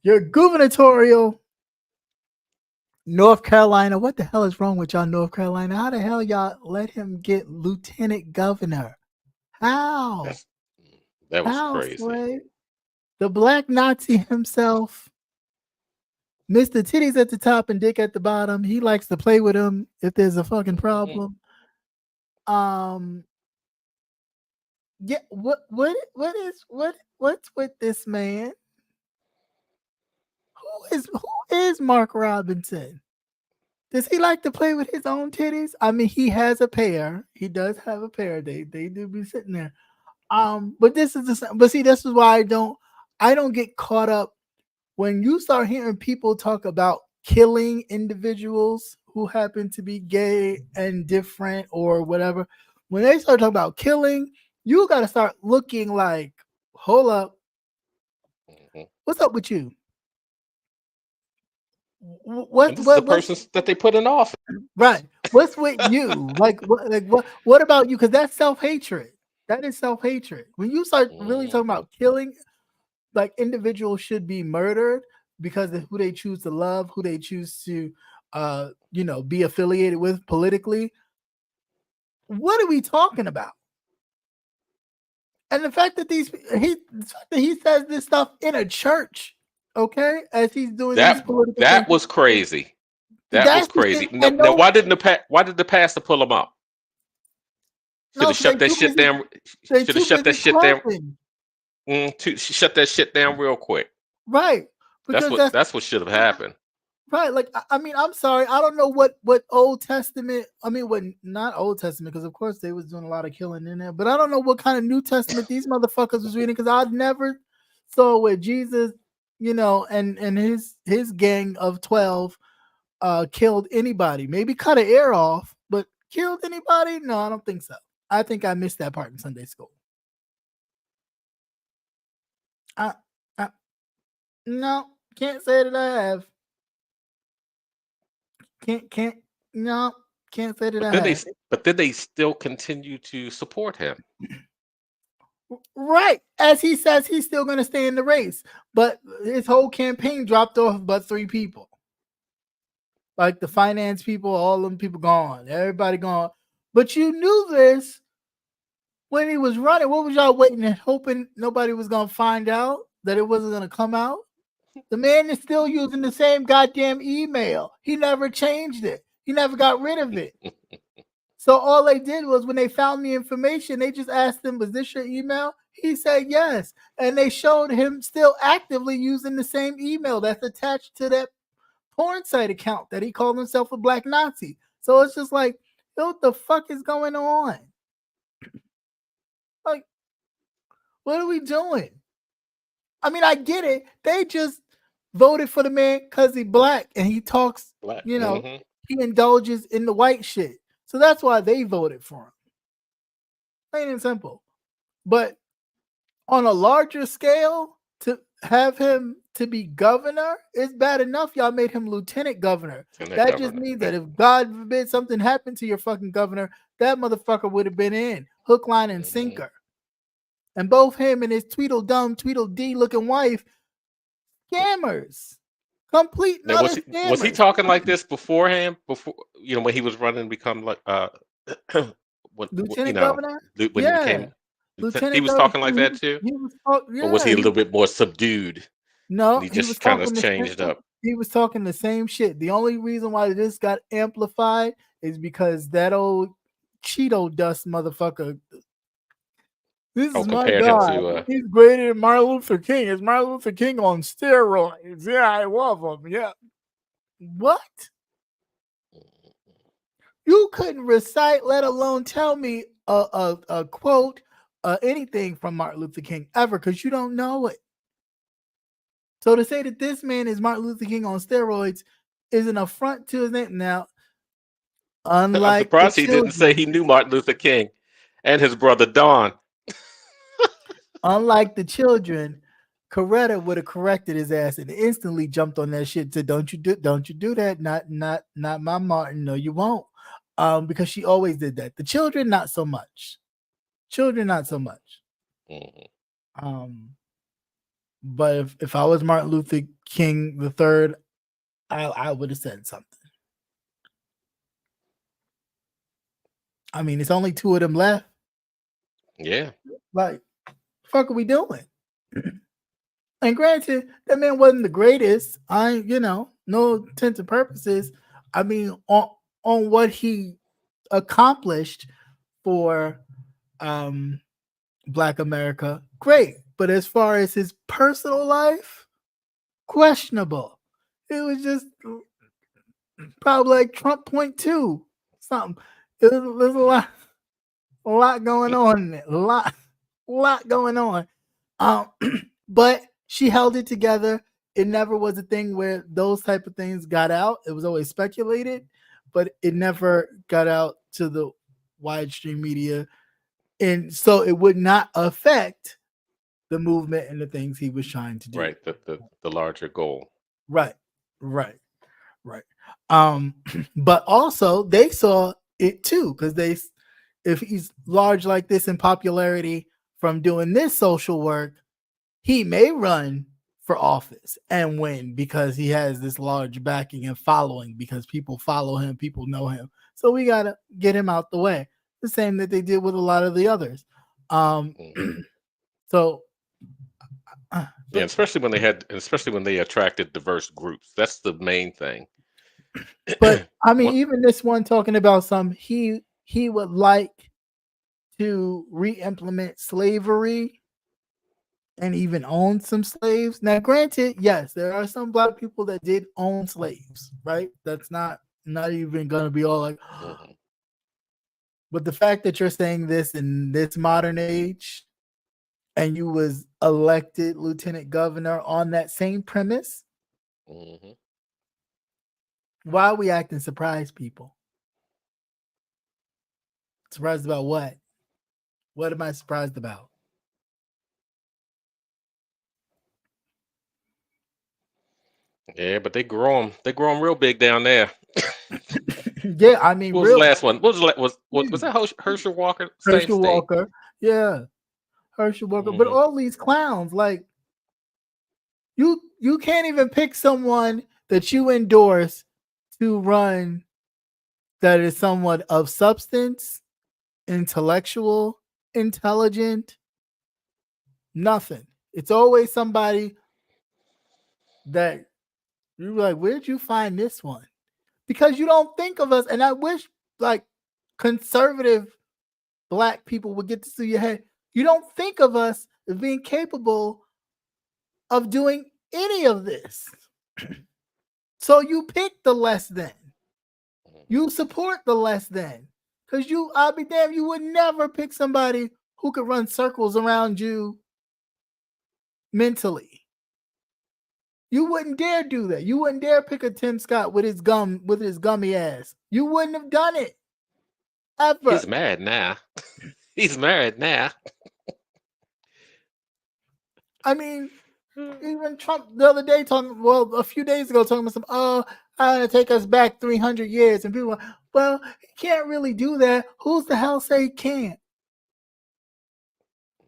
Your gubernatorial North Carolina. What the hell is wrong with y'all, North Carolina? How the hell y'all let him get lieutenant governor? How? That was crazy. Slay? The black Nazi himself, Mr. Titties at the top and Dick at the bottom. He likes to play with him if there's a fucking problem. Yeah, what's with this man? Who is Mark Robinson? Does he like to play with his own titties? I mean, he has a pair. He does have a pair. They do be sitting there. But this is this is why I don't get caught up when you start hearing people talk about killing individuals who happen to be gay and different or whatever. When they start talking about killing, you got to start looking like, hold up, what's up with you? What the persons that they put in office? Right. What's with you? What about you? Because that's self-hatred. That is self-hatred. When you start really talking about killing, like individuals should be murdered because of who they choose to love, who they choose to be affiliated with politically. What are we talking about? And the fact that he says this stuff in a church, okay, as he's doing that was crazy. That was That's the crazy. shit. No, And now, no, why did the pastor pull him up? Should no, have because they shut that too shit busy. down. They Should have too shut that busy shit down. talking. Shut that shit down real quick. Right. Because That's what should have happened. right. Like I mean, I'm sorry, I don't know what Old Testament. I mean, what not Old Testament, because of course they was doing a lot of killing in there. But I don't know what kind of New Testament these motherfuckers was reading, because I never saw where Jesus, and his gang of 12 killed anybody. Maybe cut an ear off, but killed anybody? No, I don't think so. I think I missed that part in Sunday school. I no, can't say that I have. Can't no, can't say that I have. But then they still continue to support him. Right. As he says, he's still going to stay in the race, but his whole campaign dropped off but 3 people. Like the finance people, all them people gone. Everybody gone. But you knew this when he was running. What was y'all waiting and hoping nobody was going to find out, that it wasn't going to come out? The man is still using the same goddamn email. He never changed it. He never got rid of it. So all they did was, when they found the information, they just asked him, was this your email? He said yes. And they showed him still actively using the same email that's attached to that porn site account that he called himself a black Nazi. So it's just like, what the fuck is going on? Like, what are we doing? I mean, I get it. They just voted for the man because he's black and he talks, Black. he indulges in the white shit. So that's why they voted for him. Plain and simple. But on a larger scale, to have him to be governor, it's bad enough y'all made him lieutenant governor. That just means that if God forbid something happened to your fucking governor, that motherfucker would have been in hook, line, and sinker. And both him and his Tweedledum, Tweedledee looking wife, scammers. Complete. Now, was he talking like this beforehand? Before, when he was running to become like lieutenant governor? When he became lieutenant, he was talking like that too? Or was he a little bit more subdued? No, he just kind of changed up. He was talking the same shit. The only reason why this got amplified is because that old Cheeto dust motherfucker. This is my guy. He's greater than Martin Luther King. Is Martin Luther King on steroids? Yeah, I love him. Yeah. What? You couldn't recite, let alone tell me a quote, anything from Martin Luther King ever, because you don't know it. So to say that this man is Martin Luther King on steroids is an affront to his name. Now, unlike I'm surprised he didn't say he knew Martin Luther King and his brother Don. Unlike the children, Coretta would have corrected his ass and instantly jumped on that shit. Said, "Don't you do that? Not my Martin. No, you won't." Because she always did that. The children, not so much. But if I was Martin Luther King III, I would have said something. I mean, it's only 2 of them left. Yeah. Like, fuck are we doing? And granted, that man wasn't the greatest. No intents and purposes. I mean, on what he accomplished for Black America, great. But as far as his personal life, questionable. It was just probably like Trump point 2 something. There's a lot going on there. A lot going on. But she held it together. It never was a thing where those type of things got out. It was always speculated, but it never got out to the widestream media. And so it would not affect the movement and the things he was trying to do. Right. The larger goal. Right. But also they saw it too, because if he's large like this in popularity from doing this social work, he may run for office and win because he has this large backing and following, because people follow him, people know him. So we gotta get him out the way. The same that they did with a lot of the others. So yeah, especially when they attracted diverse groups. That's the main thing. But I mean, One- even this one talking about he would like to re-implement slavery and even own some slaves. Now, granted, yes, there are some black people that did own slaves, right? That's not even gonna be all like. Mhm. But the fact that you're saying this in this modern age, and you was elected lieutenant governor on that same premise, Mhm. why are we acting surprised, people? Surprised about what? What am I surprised about? Yeah, but they grow them. They grow them real big down there. Yeah, I mean, What was the real last one? What was the was huge. that Herschel Walker? Same Herschel state. Walker, yeah, Herschel Walker. But Mhm. all these clowns, like you can't even pick someone that you endorse to run that is somewhat of substance, intellectual, intelligent. Nothing. It's always somebody that you're like, where'd you find this one? Because you don't think of us, and I wish like conservative black people would get this through your head. You don't think of us as being capable of doing any of this. So you pick the less than. You support the less than. Because I'll be damned, you would never pick somebody who could run circles around you mentally. You wouldn't dare do that. You wouldn't dare pick a Tim Scott with his gummy ass. You wouldn't have done it. Ever. He's mad now. He's married now. I mean, even Trump the other day a few days ago talking about I'm gonna take us back 300 years, and people are, well, he can't really do that. Who's the hell say he can't?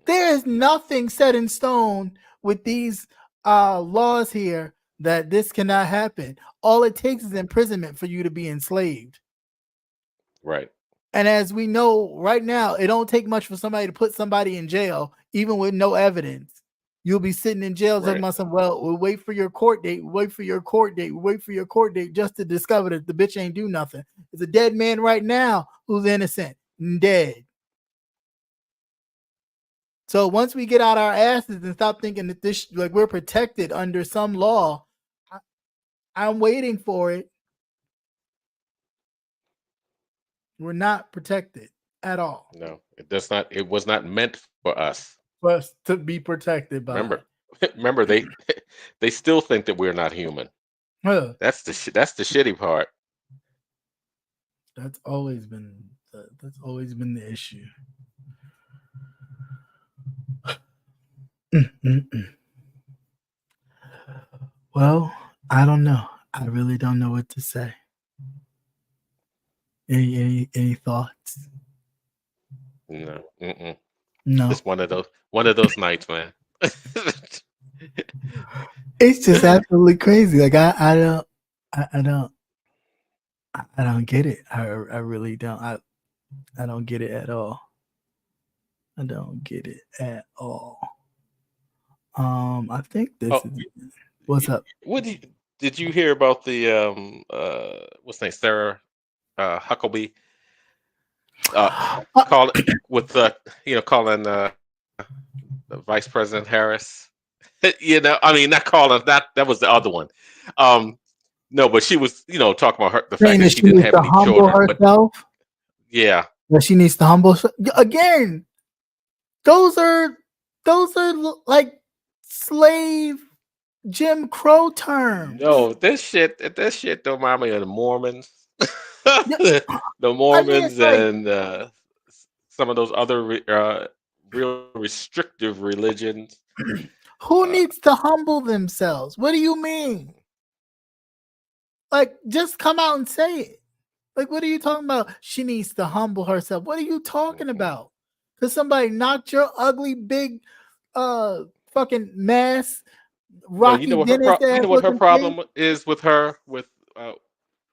There is nothing set in stone with these laws here that this cannot happen. All it takes is imprisonment for you to be enslaved. Right. And as we know right now, it don't take much for somebody to put somebody in jail, even with no evidence. You'll be sitting in jail talking Right. about some, well, we'll wait for your court date, wait for your court date, wait for your court date, just to discover that the bitch ain't do nothing. There's a dead man right now who's innocent and dead. So once we get out our asses and stop thinking that this, like, we're protected under some law, I'm waiting for it. We're not protected at all. No, it does not. It was not meant for us. For us to be protected by. Remember, they still think that we're not human. Huh. That's the shitty part. That's always been the issue. Well, I don't know. I really don't know what to say. Any thoughts? No. Mm-mm. No. It's one of those nights, man. It's just absolutely crazy. Like I don't get it. I really don't. I don't get it at all. I don't get it at all. I think this is what's up. What did you hear about the what's her name, Sarah Huckabee? Call with calling Vice President Harris. I mean, not calling that was the other one. No, but she was, talking about the fact that she didn't have any children. Herself. But, yeah, that she needs to humble again. Those are like slave Jim Crow terms. No, this shit don't remind me of the Mormons. The Mormons and some of those other real restrictive religions. Who needs to humble themselves? What do you mean? Like, just come out and say it. Like, what are you talking about? She needs to humble herself. What are you talking about? Because somebody knocked your ugly big fucking mass Rocky You know what her problem is with her,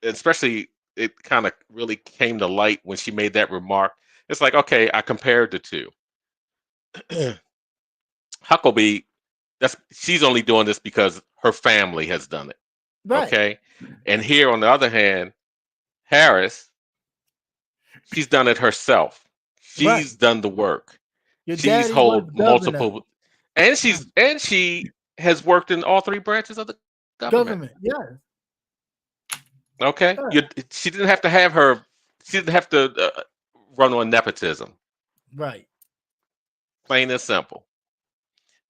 especially it kind of really came to light when she made that remark. It's like, okay, I compared the two. Huckabee, she's only doing this because her family has done it. Right. Okay. And here on the other hand, Harris, she's done it herself. Right. She's done the work. Your She's daddy was hold governor. multiple, and she has worked in all three branches of the government. Government. Yes. Okay, Yeah. she didn't have to have her. She didn't have to run on nepotism. Right. Plain and simple.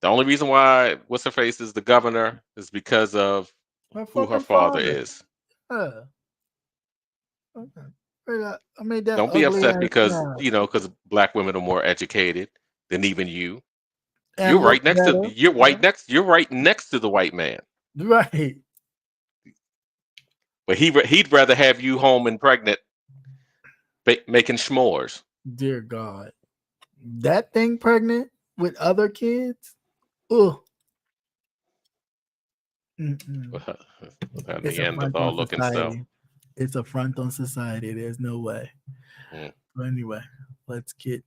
The only reason why what's her face is the governor is because of My who her fucking father father. is. Yeah. Okay. I made that Don't be ugly upset ass because child. because black women are more educated than even you. You're And look right next to better. you're right next to the white man. Right. But he'd rather have you home and pregnant making s'mores. Dear God. That thing pregnant with other kids? Ugh. Mm-mm. With her It's a front Neanderthal on looking self. society. It's a front on society. There's no way. Mm. But anyway, let's get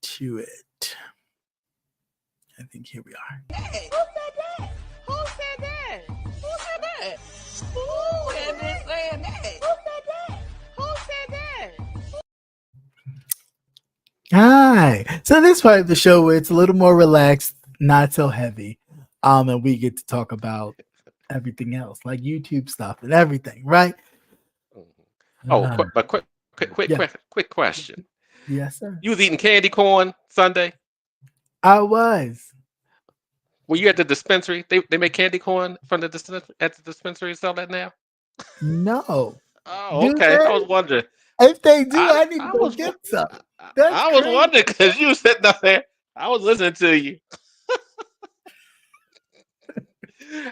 to it. I think here we are. Who said that? Who said that? Who said that? Who has been saying that? Who said that? Who said that? Hi. So this part of the show where it's a little more relaxed, not so heavy. And we get to talk about everything else, like YouTube stuff and everything, right? Oh, Ah, but yeah. quick question. Yes, sir. You was eating candy corn Sunday? I was. Were you at the dispensary? They make candy corn from the at the dispensary and sell that now? No. Oh, Do okay. I was they? wondering. If they do, I I need to I go was get wo- some. That's I was crazy. wondering because you was sitting up there. I was listening to you,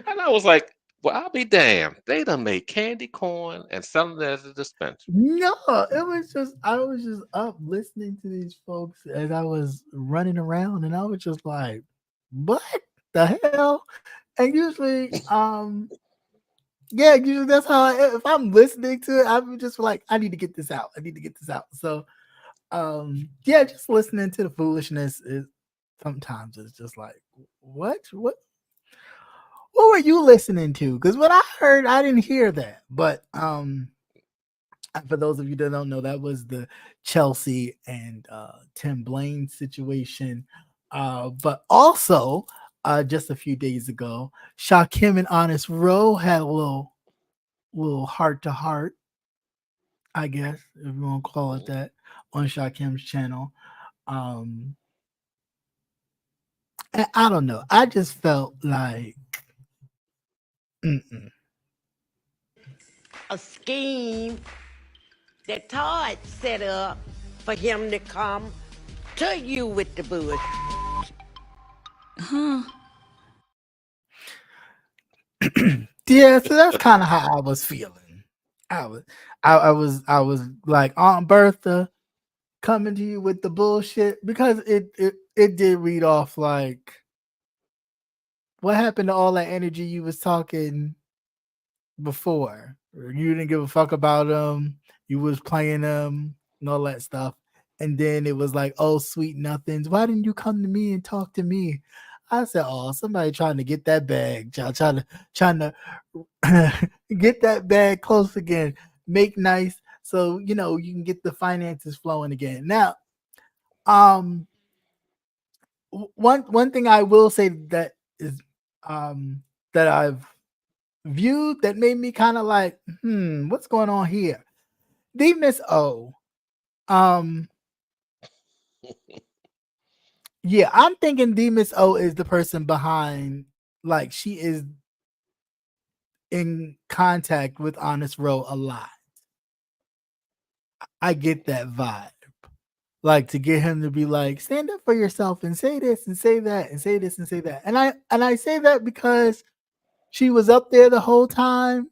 and I was like, "Well, I'll be damned. They done made candy corn and selling it as a dispensary." No, it was just I was just up listening to these folks as I was running around, and I was just like, "What the hell?" And usually, yeah, usually that's how if I'm listening to it, I'm just like, I need to get this out. I need to get this out. So, yeah, just listening to the foolishness is sometimes it's just like, what were you listening to? Because what I heard, I didn't hear that, but for those of you that don't know, that was the Chelsea and Tim Blaine situation. But also, just a few days ago, Shakim and Honest Row had a little heart to heart, I guess, if you want to call it that, on Shakim's channel. And I don't know. I just felt like mm-mm. A scheme that Todd set up for him to come to you with the bush. Yeah, so that's kind of how I was feeling. I was like Aunt Bertha coming to you with the bullshit because it did read off like what happened to all that energy you was talking before. You didn't give a fuck about them. You was playing them and all that stuff. And then it was like, oh, sweet nothings. Why didn't you come to me and talk to me? I said, oh, somebody trying to get that bag, trying to get that bag close again, make nice, so you know you can get the finances flowing again. Now, one thing I will say that is that I've viewed that made me kind of like, what's going on here? The Miss O, yeah, I'm thinking the Miss O is the person behind, like she is in contact with Honest Row a lot. I get that vibe. Like to get him to be like, stand up for yourself and say this and say that and say this and say that. And I say that because she was up there the whole time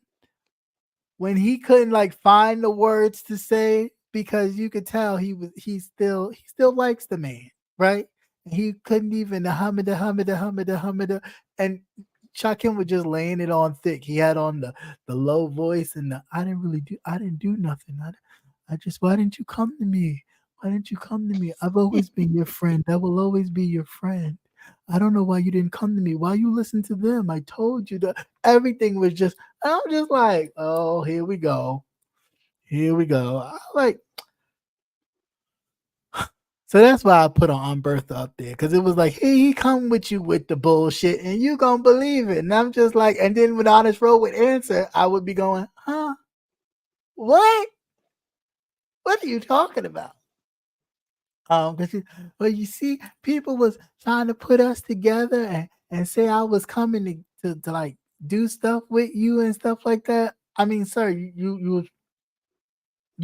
when he couldn't like find the words to say, because you could tell he still likes the man, right? He couldn't even the humida. And Shakim was just laying it on thick. He had on the low voice and I didn't do nothing. I just, why didn't you come to me? Why didn't you come to me? I've always been your friend. I will always be your friend. I don't know why you didn't come to me. Why you listen to them? I told you that everything was just. I'm just like, oh, here we go. Here we go. I like. So that's why I put on Bertha up there, because it was like, he come with you with the bullshit and you gonna believe it. And I'm just like, and then when Honest Road would answer, I would be going, huh? What? What are you talking about? Because well, you see, people was trying to put us together and say I was coming to like do stuff with you and stuff like that. I mean, sir, you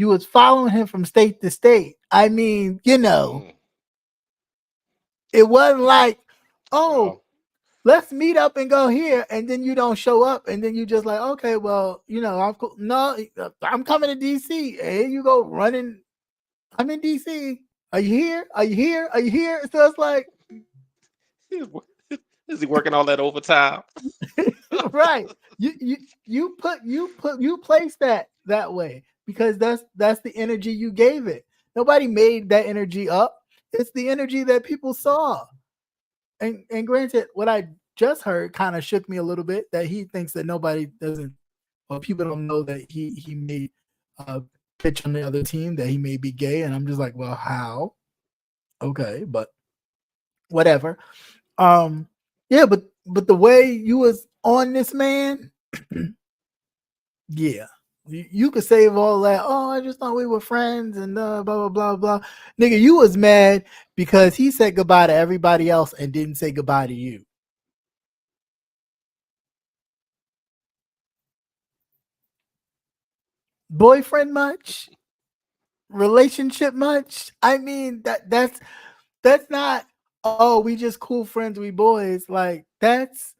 was following him from state to state. I mean, it wasn't like, oh, Well, let's meet up and go here, and then you don't show up, and then you just like, okay, well, I'm cool. No, I'm coming to DC. And here you go running. I'm in DC. Are you here? Are you here? Are you here? So it's like, is he working all that overtime? right. You place that way because that's the energy you gave it. Nobody made that energy up. It's the energy that people saw. And granted, what I just heard kind of shook me a little bit, that he thinks that nobody doesn't, or people don't know that he may pitch on the other team, that he may be gay. And I'm just like, well, how? Okay, but whatever. Yeah, but the way you was on this man, yeah. You could save all that. Oh, I just thought we were friends and blah blah blah blah. Nigga, you was mad because he said goodbye to everybody else and didn't say goodbye to you. Boyfriend much? Relationship much? I mean, that's not, oh, we just cool friends, we boys. Like, that's,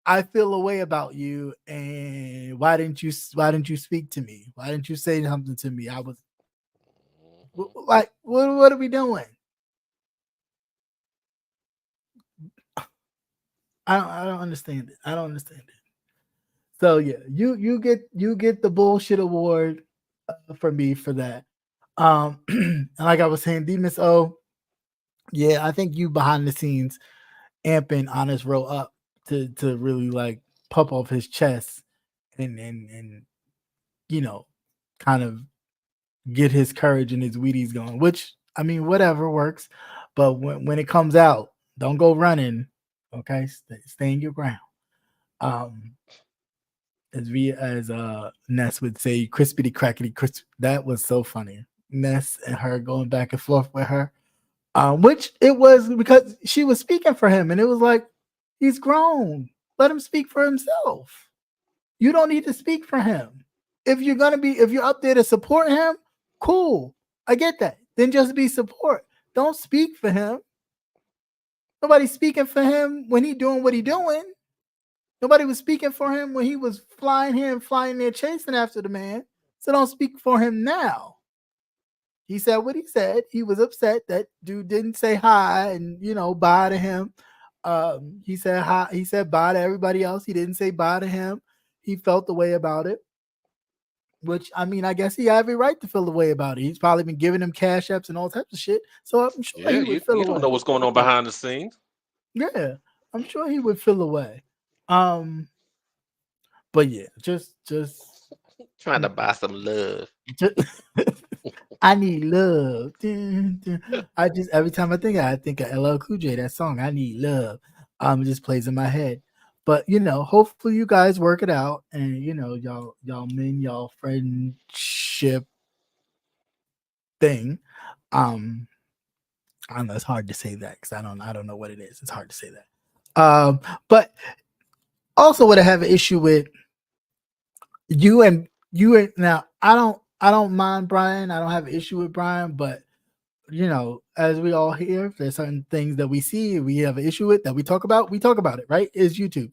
I feel a way about you, and why didn't you speak to me? Why didn't you say something to me? I was like, what are we doing? I don't understand it. I don't understand it. So yeah, you get the bullshit award for me for that. And like I was saying, D Miss O, yeah, I think you behind the scenes amping Honest Row up to really like pump off his chest and kind of get his courage and his Wheaties going, which, I mean, whatever works. But when it comes out, don't go running. Okay, stay in your ground. As Ness would say, crispity crackety crisp. That was so funny. Ness and her going back and forth with her. Which it was because she was speaking for him, and it was like, he's grown. Let him speak for himself. You don't need to speak for him. If you're up there to support him, cool. I get that. Then just be support. Don't speak for him. Nobody's speaking for him when he doing what he doing. Nobody was speaking for him when he was flying here and flying there chasing after the man. So don't speak for him now. He said what he said. He was upset that dude didn't say hi and bye to him. He said hi. He said bye to everybody else. He didn't say bye to him. He felt the way about it. Which, I mean, I guess he had every right to feel the way about it. He's probably been giving him cash apps and all types of shit. So I'm sure Yeah, he would feel you away. don't know what's going on behind the scenes. Yeah, I'm sure he would feel away. But yeah, just Trying to buy some love. I need love. I just, every time I think of LL Cool J, that song, I need love. It just plays in my head. But hopefully you guys work it out, and y'all men, y'all friendship thing. I don't know. It's hard to say that because I don't know what it is. It's hard to say that. But also, what I have an issue with you and now, I don't mind Brian. I don't have an issue with Brian, but as we all hear, there's certain things that we see, we have an issue with, that we talk about it, right? It's YouTube.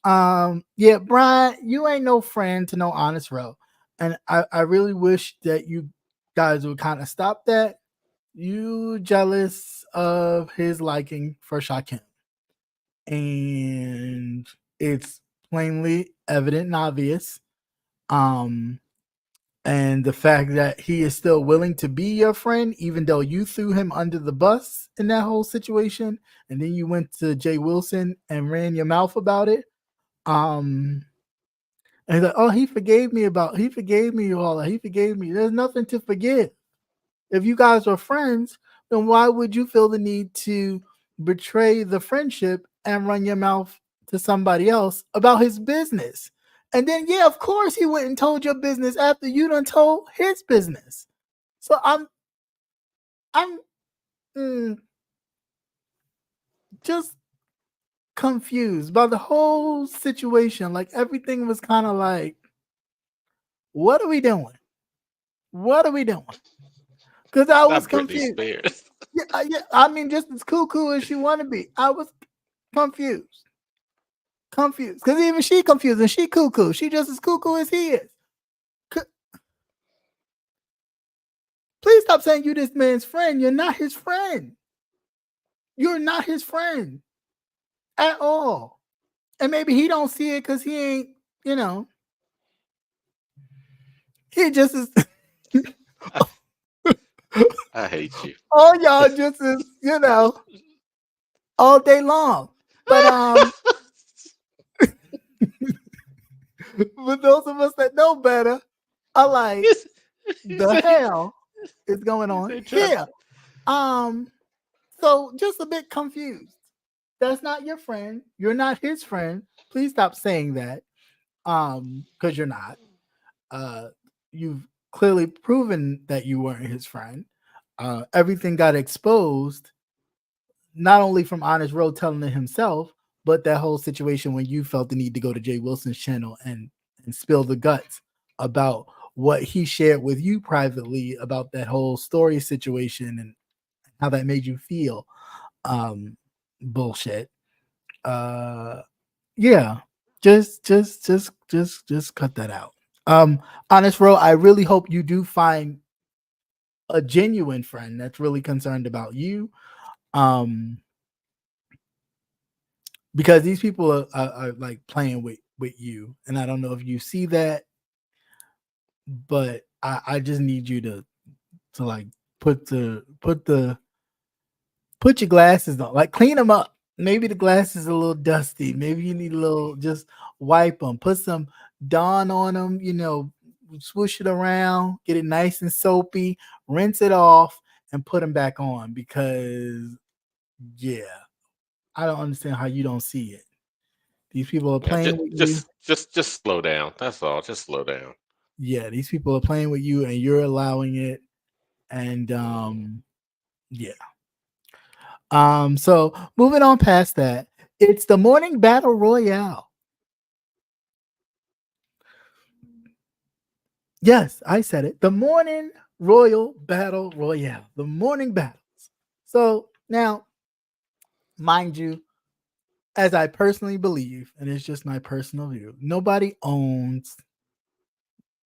Yeah, Brian, you ain't no friend to no Honest Row. And I really wish that you guys would kind of stop that. You jealous of his liking for Shakim. And it's plainly evident and obvious. And the fact that he is still willing to be your friend, even though you threw him under the bus in that whole situation, and then you went to Jay Wilson and ran your mouth about it. And he's like, oh, he forgave me all that. He forgave me. There's nothing to forgive. If you guys were friends, then why would you feel the need to betray the friendship and run your mouth to somebody else about his business? And then, yeah, of course, he went and told your business after you done told his business. So I'm just confused by the whole situation. Like everything was kind of like, what are we doing? What are we doing? Because I was Not Britney confused. Spears. Yeah, I mean, just as cuckoo as you want to be. I was confused. Because even she confused and she cuckoo. She just as cuckoo as he is. Please stop saying you this man's friend. You're not his friend. You're not his friend at all. And maybe he don't see it because he ain't, he just is. I hate you. All y'all just is, all day long. But but those of us that know better are like, the hell is going on here? So just a bit confused. That's not your friend. You're not his friend. Please stop saying that. Because you're not. You've clearly proven that you weren't his friend. Everything got exposed, not only from Honest Road telling it himself, but that whole situation when you felt the need to go to Jay Wilson's channel and spill the guts about what he shared with you privately about that whole story situation and how that made you feel. Bullshit. Yeah. Just cut that out. Honest Road, I really hope you do find a genuine friend that's really concerned about you. Because these people are like playing with you, and I don't know if you see that, but I just need you to like put your glasses on, like clean them up. Maybe the glasses are a little dusty. Maybe you need a little, just wipe them, put some Dawn on them, swoosh it around, get it nice and soapy, rinse it off, and put them back on. Because I don't understand how you don't see it. These people are playing with you. Just slow down. That's all. Just slow down. Yeah, these people are playing with you, and you're allowing it. And so moving on past that, it's the morning battle royale. Yes, I said it. The morning royal battle royale. The morning battles. So now, mind you, as I personally believe, and it's just my personal view, nobody owns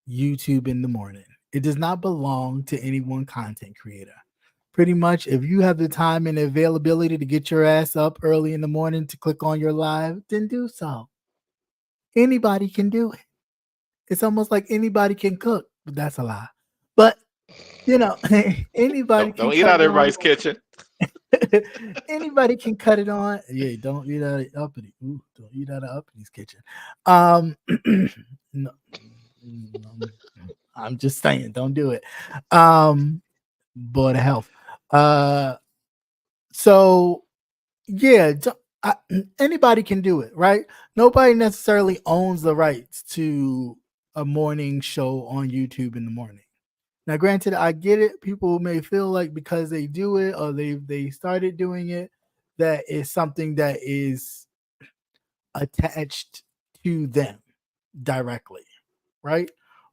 YouTube in the morning. It does not belong to any one content creator. Pretty much, if you have the time and availability to get your ass up early in the morning to click on your live, then do so. Anybody can do it. It's almost like anybody can cook, but that's a lie. But anybody can don't eat out of everybody's kitchen. Anybody can cut it on. Yeah, don't eat out of uppity. Ooh, don't eat out of uppity kitchen. No, I'm just saying, don't do it. Board of health. So yeah, anybody can do it, right? Nobody necessarily owns the rights to a morning show on YouTube in the morning. Now, granted, I get it. People may feel like because they do it or they started doing it, that is something that is attached to them directly, right?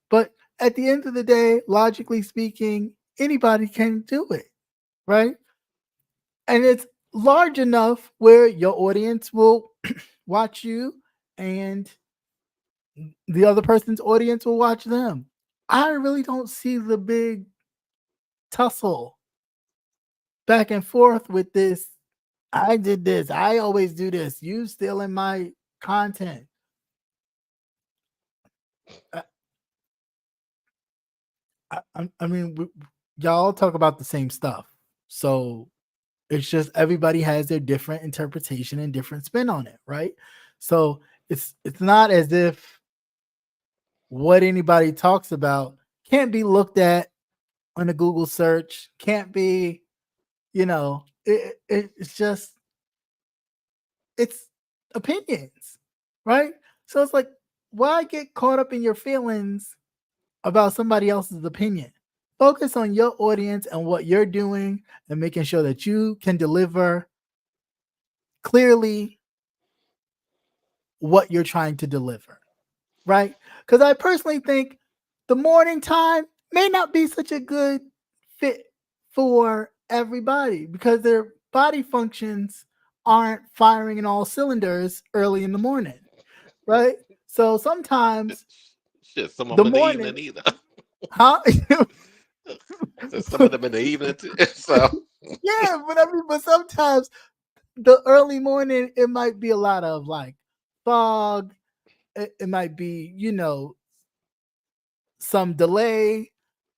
But at the end of the day, logically speaking, anybody can do it, right? And it's large enough where your audience will watch you and the other person's audience will watch them. I really don't see the big tussle back and forth with this. I did this. I always do this. You stealing my content. I mean, y'all talk about the same stuff, so it's just everybody has their different interpretation and different spin on it, right? So it's not as if what anybody talks about can't be looked at on a Google search, can't be, it's just it's opinions, right? So it's like, why get caught up in your feelings about somebody else's opinion? Focus on your audience and what you're doing and making sure that you can deliver clearly what you're trying to deliver, right? Because I personally think the morning time may not be such a good fit for everybody because their body functions aren't firing in all cylinders early in the morning, right? So sometimes Shit, some of the them in the morning, evening either. huh? There's some of them in the evening too. So Yeah, but sometimes the early morning it might be a lot of like fog. It might be, some delay.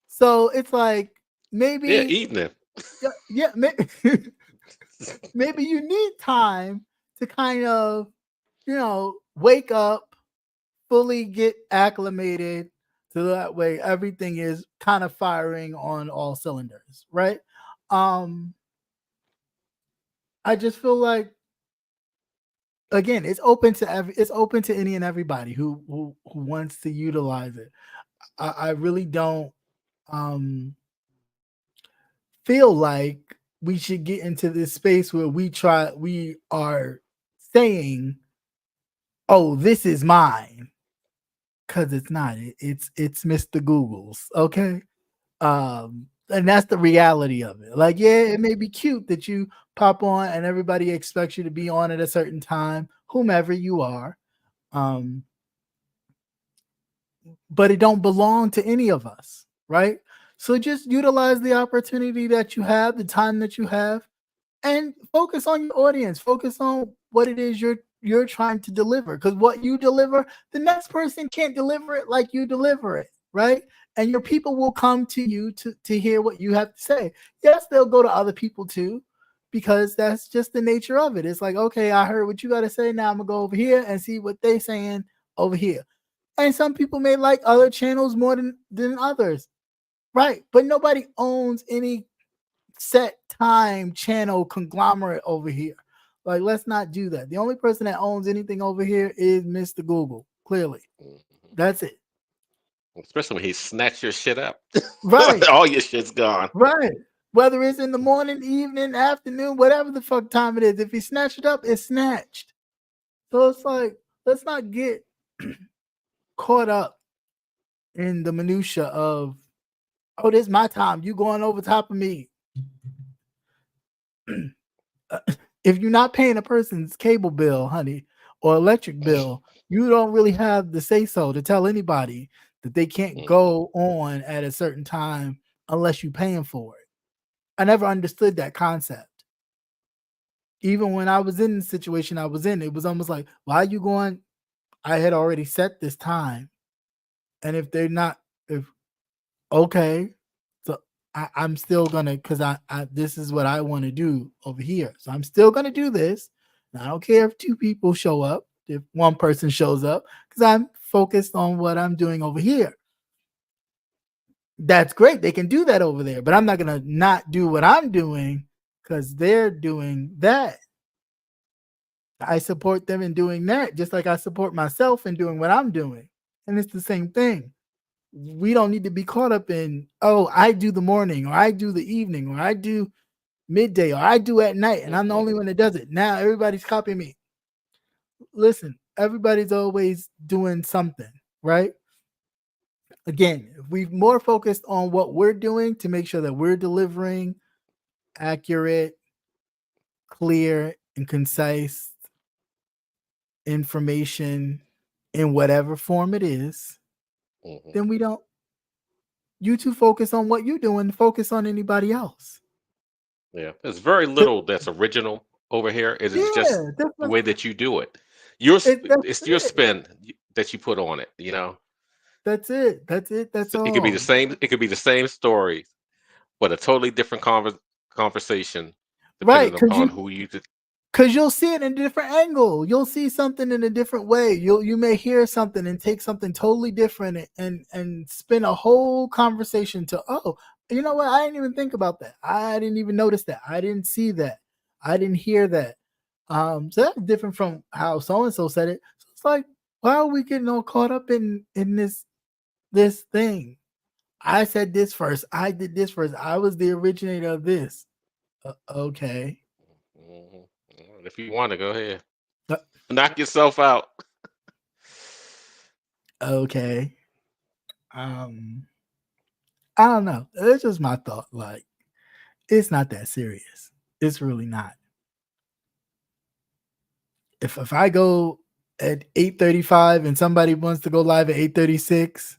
So it's like yeah, maybe, evening. yeah, maybe you need time to kind of, wake up, fully get acclimated, so that way everything is kind of firing on all cylinders, right? Um, I just feel like, again, it's open to any and everybody who wants to utilize it. I really don't um feel like we should get into this space where we are saying, oh, this is mine, because it's not. It's Mr. Google's, okay? And that's the reality of it. Like, yeah, it may be cute that you pop on and everybody expects you to be on at a certain time, whomever you are. Um, but it don't belong to any of us, right? So just utilize the opportunity that you have, the time that you have, and focus on your audience. Focus on what it is you're trying to deliver. Because what you deliver, the next person can't deliver it like you deliver it, right? And your people will come to you to hear what you have to say. Yes, they'll go to other people too, because that's just the nature of it. It's like, okay, I heard what you got to say. Now I'm gonna go over here and see what they saying over here. And some people may like other channels more than others, right? But nobody owns any set time channel conglomerate over here. Like, let's not do that. The only person that owns anything over here is Mr. Google. Clearly, Mhm. that's it. Especially when he snatch your shit up. Right, All your shit's gone. right. Whether it's in the morning, evening, afternoon, whatever the fuck time it is, if he snatched it up, it's snatched. So it's like, let's not get caught up in the minutia of, oh, this is my time. You going over top of me. If you're not paying a person's cable bill, honey, or electric bill, you don't really have the say so to tell anybody that they can't go on at a certain time unless you're paying for it. I never understood that concept. Even when I was in the situation I was in, it was almost like, why are you going? I had already set this time. And if they're not, if okay, so I'm still gonna, because I this is what I want to do over here. So I'm still gonna do this. And I don't care if two people show up, if one person shows up, because I'm focused on what I'm doing over here. That's great. They can do that over there, but I'm not gonna not do what I'm doing because they're doing that. I support them in doing that, just like I support myself in doing what I'm doing. And it's the same thing. We don't need to be caught up in, oh, I do the morning, or I do the evening, or I do midday, or I do at night, and I'm the only one that does it. Now everybody's copying me. Listen, everybody's always doing something, right? Again, if we're more focused on what we're doing to make sure that we're delivering accurate, clear, and concise information in whatever form it is, then we don't. You two focus on what you're doing, focus on anybody else. Yeah, there's very little that's original over here. It is just Yeah, the way that you do it. Your that's it's your it. spin that you put on it. You know, That's it. That's it. That's It could be all. the same. It could be the same story, but a totally different conversation, Right. depending upon who you. Because you'll see it in a different angle. You'll see something in a different way. You may hear something and take something totally different and spin a whole conversation to, oh, you know what? I didn't even think about that. I didn't even notice that. I didn't see that. I didn't hear that. So that's different from how so and so said it. So it's like, why are we getting all caught up in this thing? I said this first. I did this first. I was the originator of this. Okay. Mhm. If you want to go ahead, Uh, knock yourself out. Okay. I don't know. It's just my thought. Like, it's not that serious. It's really not. If I go at 8:35 and somebody wants to go live at 8:36,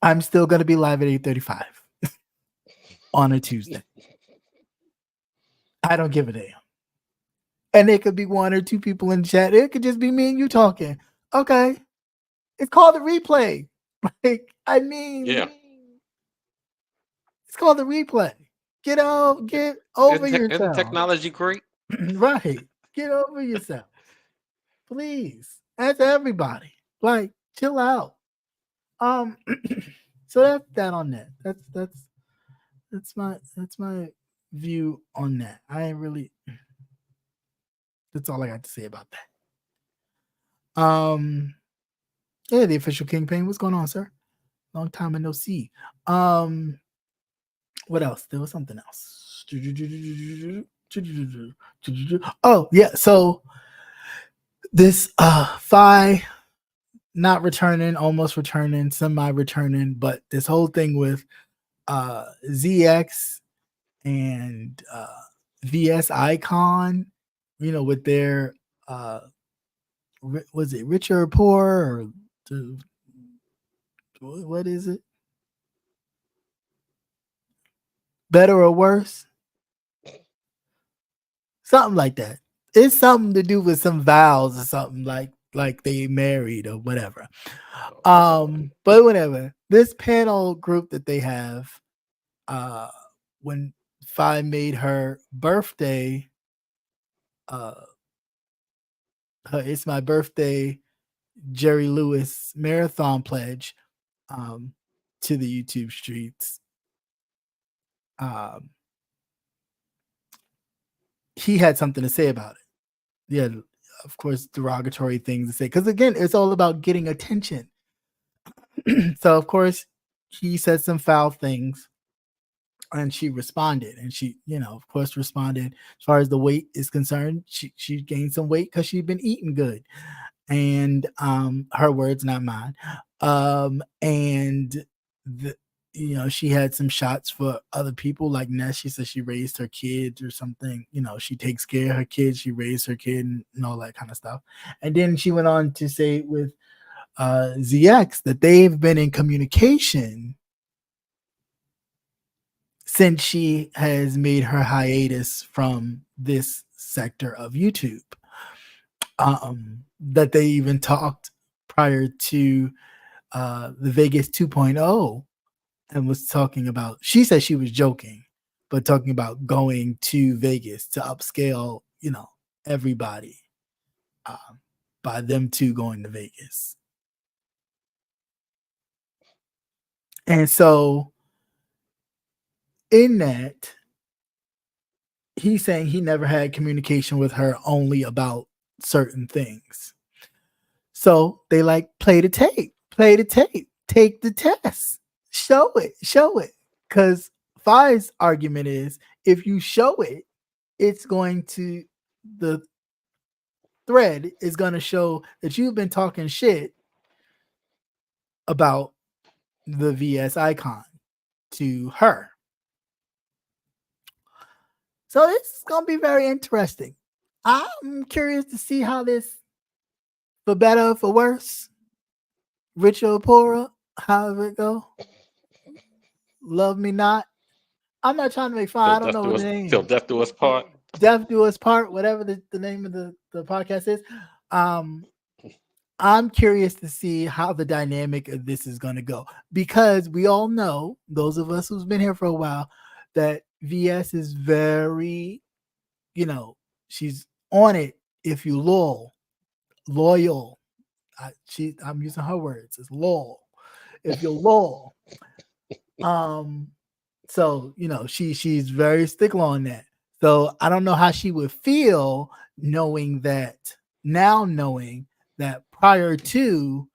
I'm still gonna be live at 8:35 on a Tuesday. I don't give a damn. And it could be one or two people in the chat. It could just be me and you talking. Okay. It's called a replay. Like, I mean, Yeah, it's called a replay. Get over isn't yourself. technology great? Right. Get over yourself. Please. That's everybody. Like, chill out. So that's that on that. That's my view on that. I ain't really that's all I got to say about that. Yeah, the official Kingpin. What's going on, sir? Long time and no see. What else? There was something else. Oh, yeah. So this Phi not returning, almost returning, semi-returning, but this whole thing with ZX and VS Icon, you know, with their was it Rich or Poor or what is it? Better or Worse? Something like that. It's something to do with some vows or something like they married or whatever. But whatever. This panel group that they have, when Phi made her birthday, it's my birthday Jerry Lewis marathon pledge to the YouTube streets. He had something to say about it. Yeah, of course, derogatory things to say. Because again, it's all about getting attention. So of course, he said some foul things. And she responded, and she, you know, of course, responded as far as the weight is concerned. She gained some weight because she'd been eating good, and her words, not mine. And the, you know, she had some shots for other people, like Ness. She said she raised her kids or something. You know, she takes care of her kids. She raised her kid and all that kind of stuff. And then she went on to say with ZX that they've been in communication since she has made her hiatus from this sector of YouTube. That they even talked prior to the Vegas 2.0 and was talking about, she said she was joking, but talking about going to Vegas to upscale, you know, everybody by them two going to Vegas. And so in that, he's saying he never had communication with her only about certain things. So they like play the tape, take the test, show it. Because Phi's argument is if you show it, it's going to, the thread is going to show that you've been talking shit about the VS Icon to her. So it's going to be very interesting. I'm curious to see how this, for better or for worse, rich or poorer, however it go. Love me not. I'm not trying to make fun. I don't know what the name. Till death do us part. Death do us part, whatever the name of the podcast is. I'm curious to see how the dynamic of this is going to go, because we all know, those of us who's been here for a while, that VS is very, she's on it. If you loyal, I'm using her words. It's loyal. If you're loyal, so she's very stickler on that. So I don't know how she would feel knowing that prior to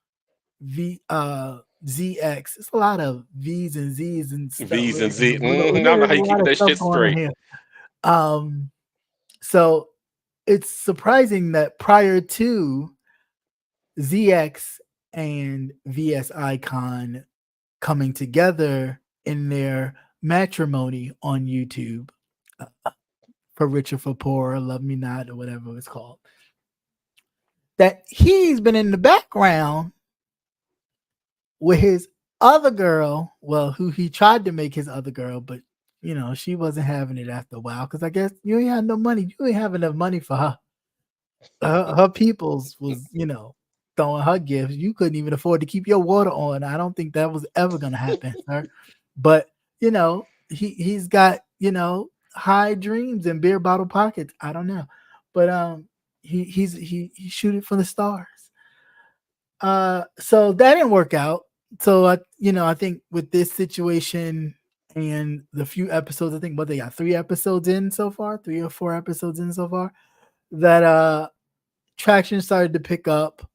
ZX, it's a lot of V's and Z's and stuff. V's and Z. There's I don't know how you a keep lot of that stuff shit going on straight. here. So it's surprising that prior to ZX and VS Icon coming together in their matrimony on YouTube, For Rich or For Poor, Love Me Not, or whatever it's called, that he's been in the background with his other girl, well, who he tried to make his other girl, but she wasn't having it after a while, because I guess you ain't had no money. You ain't have enough money for her. Her peoples was, throwing her gifts. You couldn't even afford to keep your water on. I don't think that was ever gonna happen, sir. But he's got high dreams and beer bottle pockets. I don't know, but he shoot it for the stars. So that didn't work out. So I think with this situation and the few episodes, I think what they got 3 episodes in so far, 3 or 4 episodes in so far, that traction started to pick up.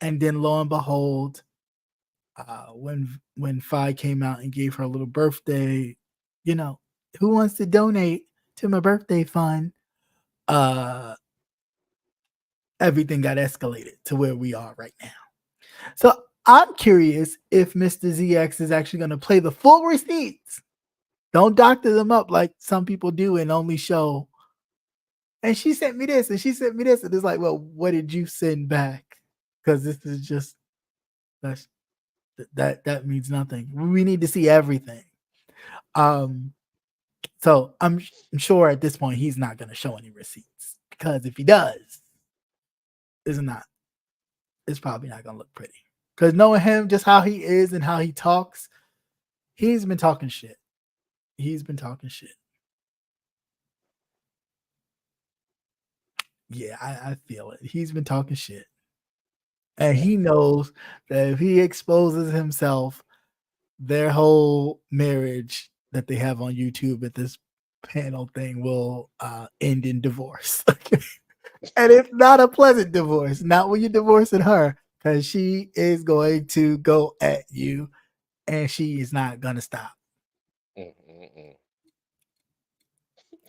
And then lo and behold, when Fi came out and gave her a little birthday, who wants to donate to my birthday fund? Everything got escalated to where we are right now. So I'm curious if Mr. ZX is actually going to play the full receipts. Don't doctor them up like some people do and only show. And she sent me this, and she sent me this, and it's like, well, what did you send back? Because this is just that means nothing. We need to see everything. So I'm sure at this point he's not going to show any receipts, because if he does, it's probably not going to look pretty. Because knowing him, just how he is and how he talks, he's been talking shit. Yeah, I feel it. He's been talking shit. And he knows that if he exposes himself, their whole marriage that they have on YouTube at this panel thing will end in divorce. And it's not a pleasant divorce. Not when you're divorcing her, because she is going to go at you, and she is not going to stop.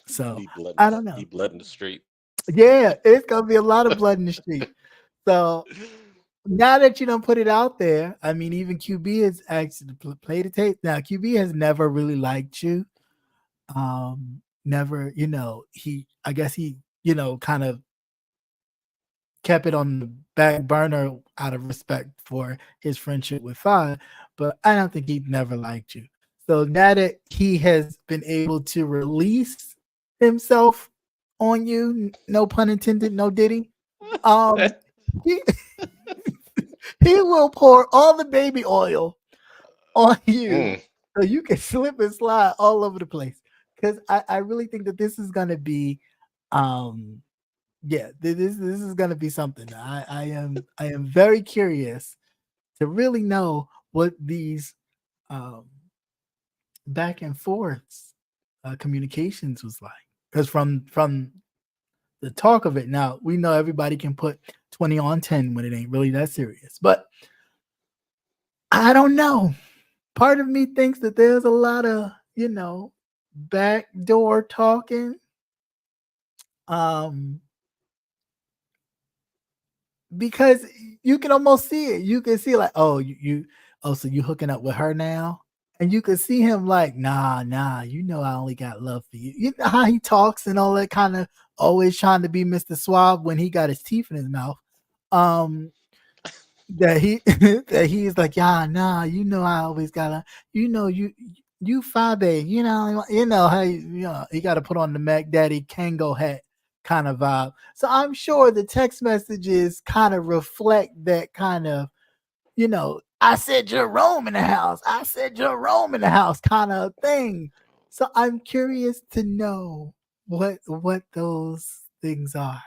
So I don't know. Be blood in the street. Yeah, it's going to be a lot of blood in the street. So now that you don't put it out there, I mean, even QB has actually played the tape. Now, QB has never really liked you. Never, I guess he, kind of kept it on the back burner out of respect for his friendship with Fi, but I don't think he never liked you. So now that he has been able to release himself on you, no pun intended, no Diddy, he will pour all the baby oil on you so you can slip and slide all over the place. Because I really think that this is going to be, this is going to be something. I am very curious to really know what these back and forths communications was like. Because from the talk of it, now we know everybody can put 20 on 10 when it ain't really that serious, but I don't know. Part of me thinks that there's a lot of backdoor talking, because you can almost see it. You can see like, so you hooking up with her now, and you can see him like, nah, I only got love for you. You know how he talks and all that, kind of always trying to be Mr. Suave when he got his teeth in his mouth. That he's like, yeah, nah, I always gotta, you Fabe, how he got to put on the Mac Daddy Kango hat, kind of vibe. So I'm sure the text messages kind of reflect that kind of, I said Jerome in the house. I said Jerome in the house kind of thing. So I'm curious to know what those things are.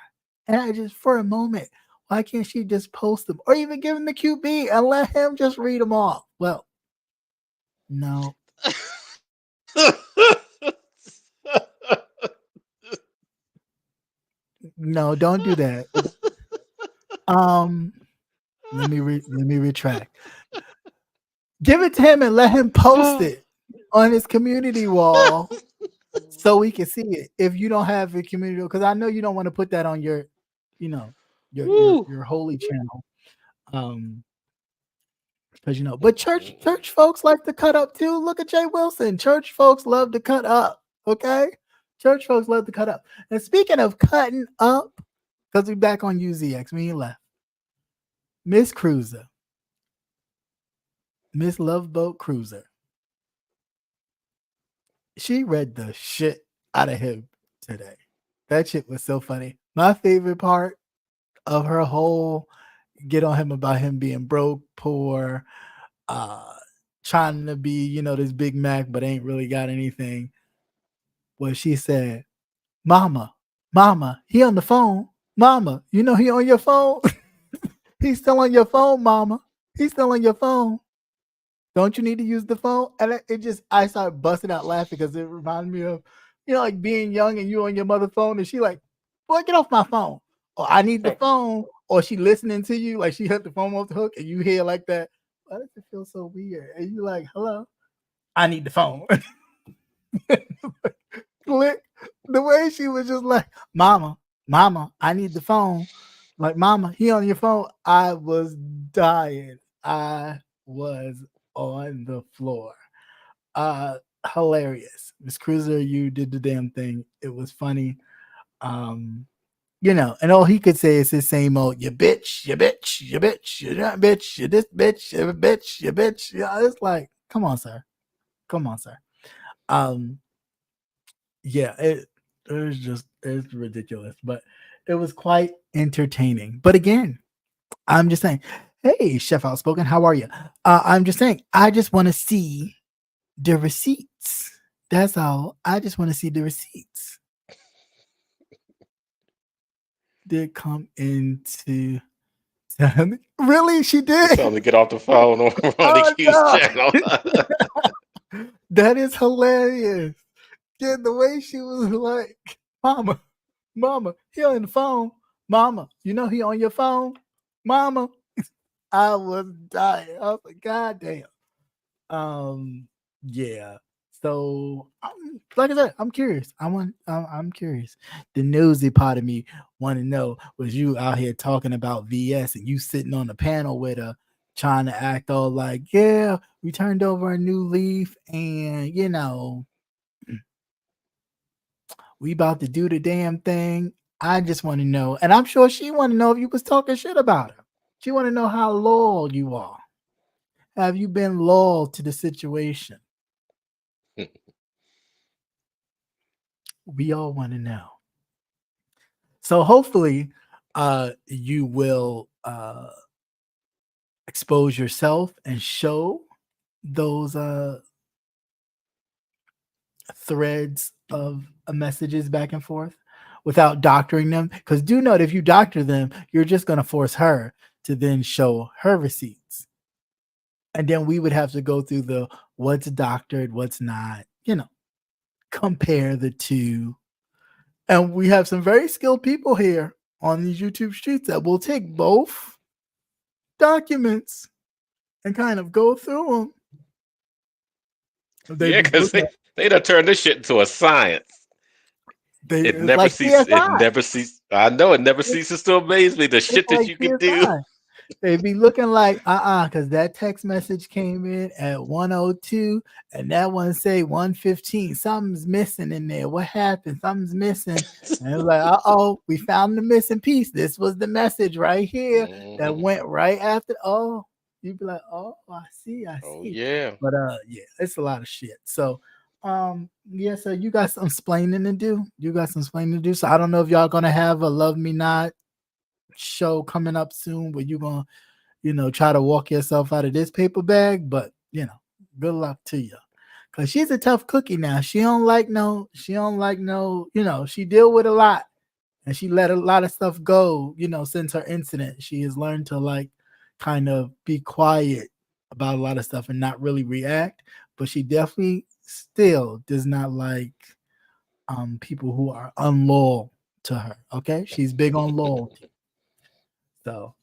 And I just, for a moment, why can't she just post them or even give him the QB and let him just read them off? Well, no. No, don't do that. Let me retract. Give it to him and let him post it on his community wall so we can see it. If you don't have a community, because I know you don't want to put that on your, your holy channel. Because but church folks like to cut up too. Look at Jay Wilson. Church folks love to cut up. Okay, church folks love to cut up. And speaking of cutting up, because we're back on UZX, me and left. Miss Cruiser, Miss Love Boat Cruiser. She read the shit out of him today. That shit was so funny. My favorite part of her whole get on him about him being broke, poor, trying to be, this Big Mac, but ain't really got anything. Well, she said, Mama, he on the phone. Mama, he on your phone? He's still on your phone, Mama. He's still on your phone. Don't you need to use the phone? And I started busting out laughing because it reminded me of, like being young and you on your mother's phone and she like, boy, get off my phone. Or I need the phone. Or she listening to you, like she had the phone off the hook and you hear like that. Why does it feel so weird? And you like, hello, I need the phone. Click. The way she was just like, Mama, I need the phone. Like, Mama, he on your phone. I was dying. I was on the floor. Hilarious. Miss Cruiser, you did the damn thing. It was funny. And all he could say is his same old, you bitch, you bitch, you bitch, you that bitch, you this bitch, you bitch, you bitch. Yeah, it's like, come on, sir. Yeah, it's ridiculous, but it was quite entertaining. But again, I'm just saying, hey, Chef Outspoken, how are you? I'm just saying, I just want to see the receipts. That's all. I just want to see the receipts. Did come into really? She did. Tell him to get off the phone on Ronnie Q's channel. That is hilarious. Yeah, the way she was like, Mama, he on the phone. Mama, he on your phone. Mama, I was dying. I was like, God damn. Yeah. So, like I said, I'm curious. I'm curious. The nosy part of me want to know, was you out here talking about VS and you sitting on the panel with her, trying to act all like, yeah, we turned over a new leaf, and we about to do the damn thing. I just want to know, and I'm sure she want to know if you was talking shit about her. She want to know how loyal you are. Have you been loyal to the situation? We all want to know. So hopefully you will expose yourself and show those threads of messages back and forth without doctoring them. Because do note, if you doctor them, you're just going to force her to then show her receipts. And then we would have to go through the what's doctored, what's not, compare the two. And we have some very skilled people here on these YouTube streets that will take both documents and kind of go through them. Yeah, because they done turned this shit into a science. It never ceases. I know it never ceases to amaze me. The shit that you can do. They be looking like because that text message came in at 1:02 and that one say 1:15. Something's missing in there. What happened? Something's missing. And it's like, we found the missing piece. This was the message right here that went right after. You'd be like, I see. Oh yeah. But yeah, it's a lot of shit. So Yeah, so you got some splaining to do. You got some splaining to do. So I don't know if y'all gonna have a Love Me Not show coming up soon where you gonna, try to walk yourself out of this paper bag, but good luck to you. Cause she's a tough cookie now. She don't like no, she deal with a lot and she let a lot of stuff go, since her incident. She has learned to like kind of be quiet about a lot of stuff and not really react, but she definitely still does not like people who are unloyal to her. Okay. She's big on loyalty. So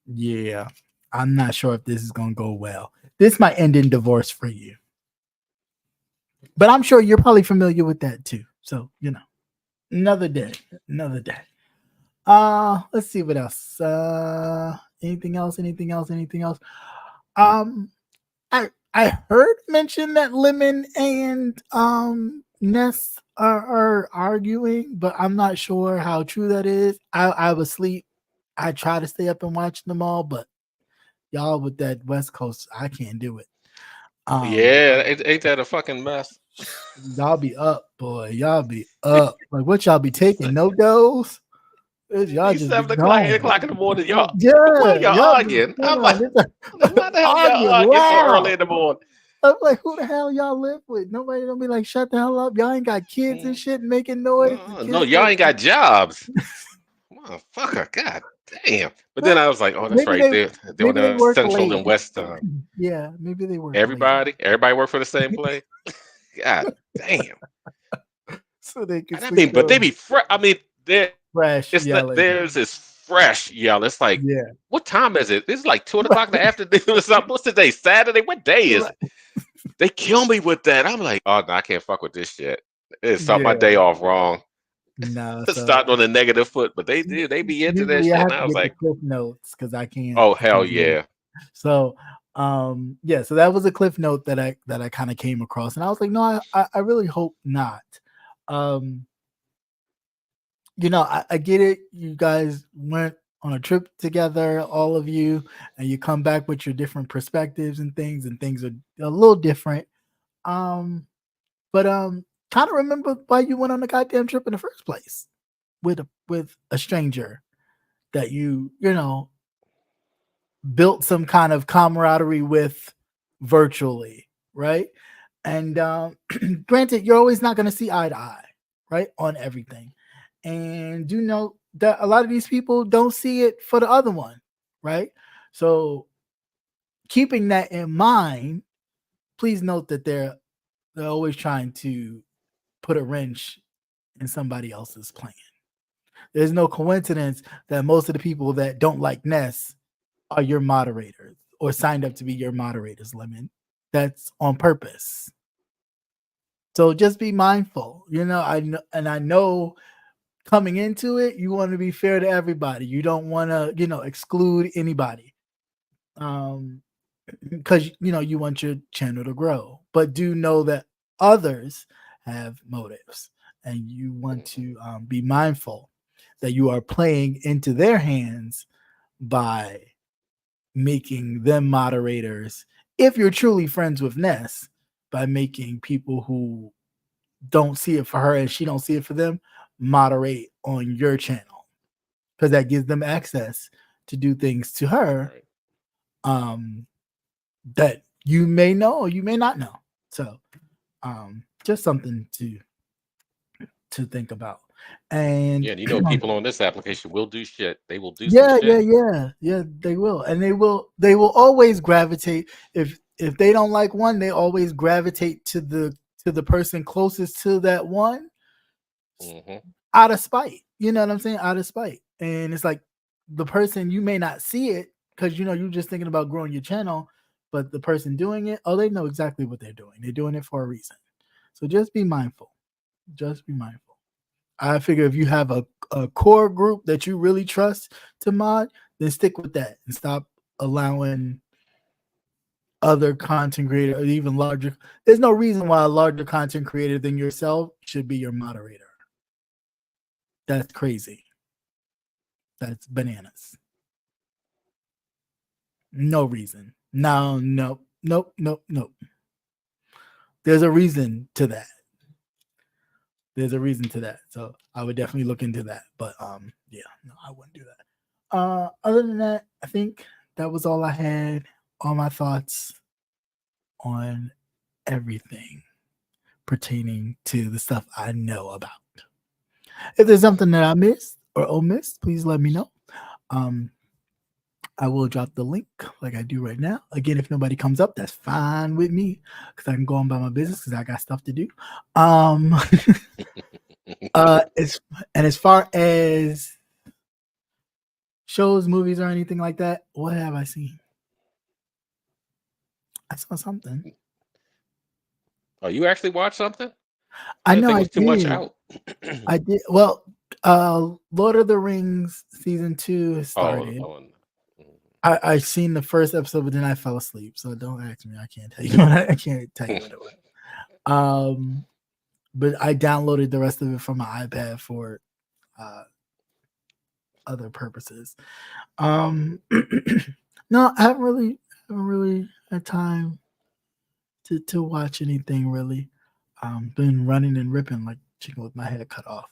yeah, I'm not sure if this is gonna go well. This might end in divorce for you. But I'm sure you're probably familiar with that too. So, another day, another day. Let's see what else. Anything else? I heard mention that Lemon and Ness are arguing, but I'm not sure how true that is. I was asleep. I try to stay up and watch them all, but y'all with that West Coast, I can't do it. Yeah, ain't that a fucking mess? Y'all be up, boy. Y'all be up. Like what y'all be taking? No dose? Y'all It's just be 7 o'clock, 8 gone. o'clock in the morning. Y'all, Yeah, why y'all y'all be arguing? I'm like, why the hell y'all arguing arguing so loud. early in the morning? I'm like, who the hell y'all live with? Nobody don't be like, shut the hell up. Y'all ain't got kids and shit making noise. No, y'all ain't got jobs. Motherfucker, god damn. But then I was like, oh, that's Maybe right. They're on maybe they the work Central late. and West time. Yeah, maybe they work late. Everybody work for the same place. God damn. So they can And I sleep mean, but they be fresh. I mean, fresh it's not yelling. theirs is fresh yell. It's like, Yeah. what time is it? It's like 2 o'clock in the afternoon or something. What's today? Saturday? What day is it? They kill me with that. I'm like, oh no, I can't fuck with this shit. It start my day off wrong. No, so Starting on a negative foot, but they do. They be into that usually I shit. have And I to was get the like, cliff notes because I can't. oh I hell can't do it. yeah. So yeah, so that was a cliff note that I kind of came across, and I was like, no, I really hope not. I get it. You guys went on a trip together, all of you, and you come back with your different perspectives and things are a little different. But kind of remember why you went on the goddamn trip in the first place with a stranger that you built some kind of camaraderie with virtually, right? And granted, you're always not going to see eye to eye, right, on everything. And you know that a lot of these people don't see it for the other one, right? So keeping that in mind, please note that they're always trying to put a wrench in somebody else's plan. There's no coincidence that most of the people that don't like Ness are your moderators or signed up to be your moderators, Lemon. That's on purpose. So just be mindful. I know coming into it, you want to be fair to everybody. You don't want to, exclude anybody. Because you want your channel to grow. But do know that others have motives and you want to be mindful that you are playing into their hands by making them moderators. If you're truly friends with Ness, by making people who don't see it for her and she don't see it for them moderate on your channel, because that gives them access to do things to her that you may know or you may not know. So just something to think about. And Yeah, people on this application will do shit. They will do yeah, some shit. yeah, they will. And they will always gravitate. If they don't like one, they always gravitate to the person closest to that one out of spite. You know what I'm saying? Out of spite. And it's like the person, you may not see it because you're just thinking about growing your channel, but the person doing it, they know exactly what they're doing. They're doing it for a reason. So just be mindful. Just be mindful. I figure if you have a core group that you really trust to mod, then stick with that and stop allowing other content creators or even larger. There's no reason why a larger content creator than yourself should be your moderator. That's crazy. That's bananas. No reason. No. there's a reason to that. There's a reason to that. So I would definitely look into that. But yeah, no, I wouldn't do that. Other than that, I think that was all I had. All my thoughts on everything pertaining to the stuff I know about. If there's something that I missed or omissed, please let me know. I will drop the link like I do right now. Again, if nobody comes up, that's fine with me because I can go on by my business because I got stuff to do. As far as shows, movies, or anything like that, what have I seen? I saw something. Oh, you actually watched something? I didn't know think it I was too much did. out. I did. Well, Lord of the Rings season 2 has started. I seen the first episode, but then I fell asleep. So don't ask me. I can't tell you. I can't tell you what it was. But I downloaded the rest of it from my iPad for other purposes. No, I haven't really had time to watch anything really. Been running and ripping like chicken with my head cut off.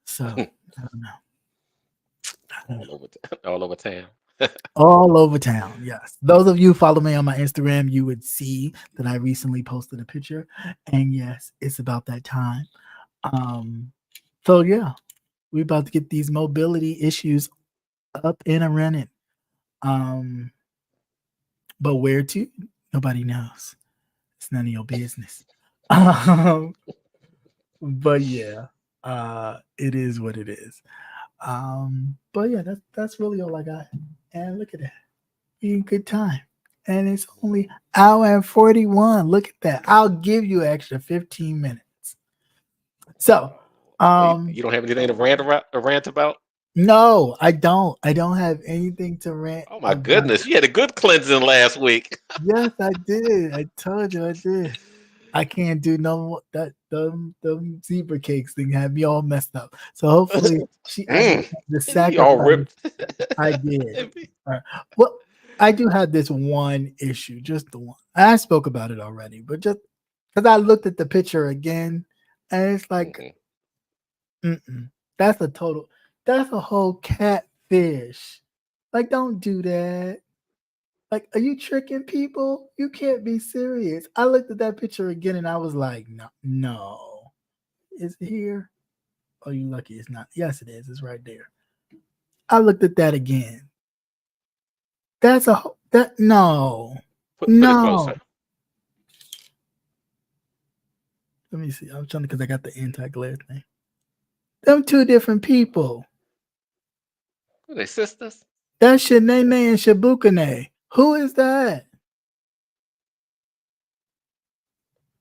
So I don't know. All over town. All over town, yes. Those of you who follow me on my Instagram, you would see that I recently posted a picture. And yes, it's about that time. So yeah, we're about to get these mobility issues up and running. But where to? Nobody knows. It's none of your business. But yeah, it is what it is. But yeah, that's really all I got. And look at that. Being good time. And it's only hour and 41. Look at that. I'll give you an extra 15 minutes. So you don't have anything to rant about? No, I don't. I don't have anything to rant. Oh my goodness, you had a good cleansing last week. Yes, I did. I told you I did. I can't do no that them zebra cakes thing had me all messed up. So hopefully the sacrifice all ripped. I did. Well, I do have this one issue, just the one. I spoke about it already, but just because I looked at the picture again, and it's like, that's a whole catfish. Like, don't do that. Like, are you tricking people? You can't be serious. I looked at that picture again and I was like, no. Is it here? Oh, you lucky it's not. Yes, it is. It's right there. I looked at that again. That's no. Put it closer. Let me see. I'm trying to, because I got the anti-glare thing. Them two different people. Are they sisters? That's Shanae and Shabukane. Who is that?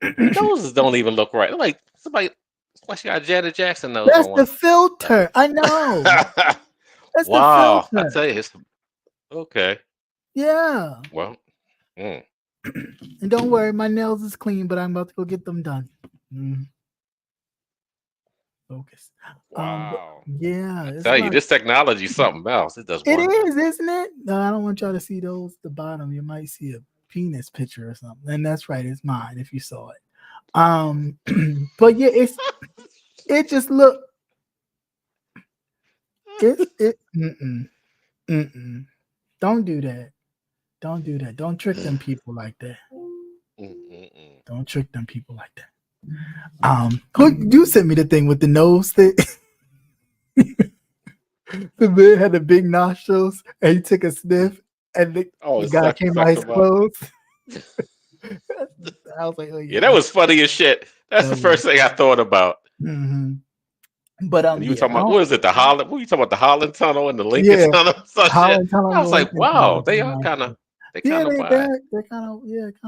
Those don't even look right. Like somebody, why she got Janet Jackson nose? That's the filter. I know. That's wow. the filter. I tell you, it's okay. Yeah. Well. And don't worry, my nails is clean, but I'm about to go get them done. Focus. Wow. Yeah. I tell you, this technology is something else. It does. It is, isn't it? No, I don't want y'all to see those at the bottom. You might see a penis picture or something. And that's right, it's mine if you saw it. But yeah, it just look. Don't do that. Don't do that. Don't trick them people like that. Don't trick them people like that. You sent me the thing with the nose thing. The man had the big nostrils and he took a sniff and the guy came out his clothes. I was like, oh yeah. Yeah, that was funny as shit. That's the first thing I thought about. But you were talking about, what is it, the Holland? What were you talking about, the Holland Tunnel and the Lincoln Tunnel? Holland Tunnel. I was like, wow, they are kind of. They're kind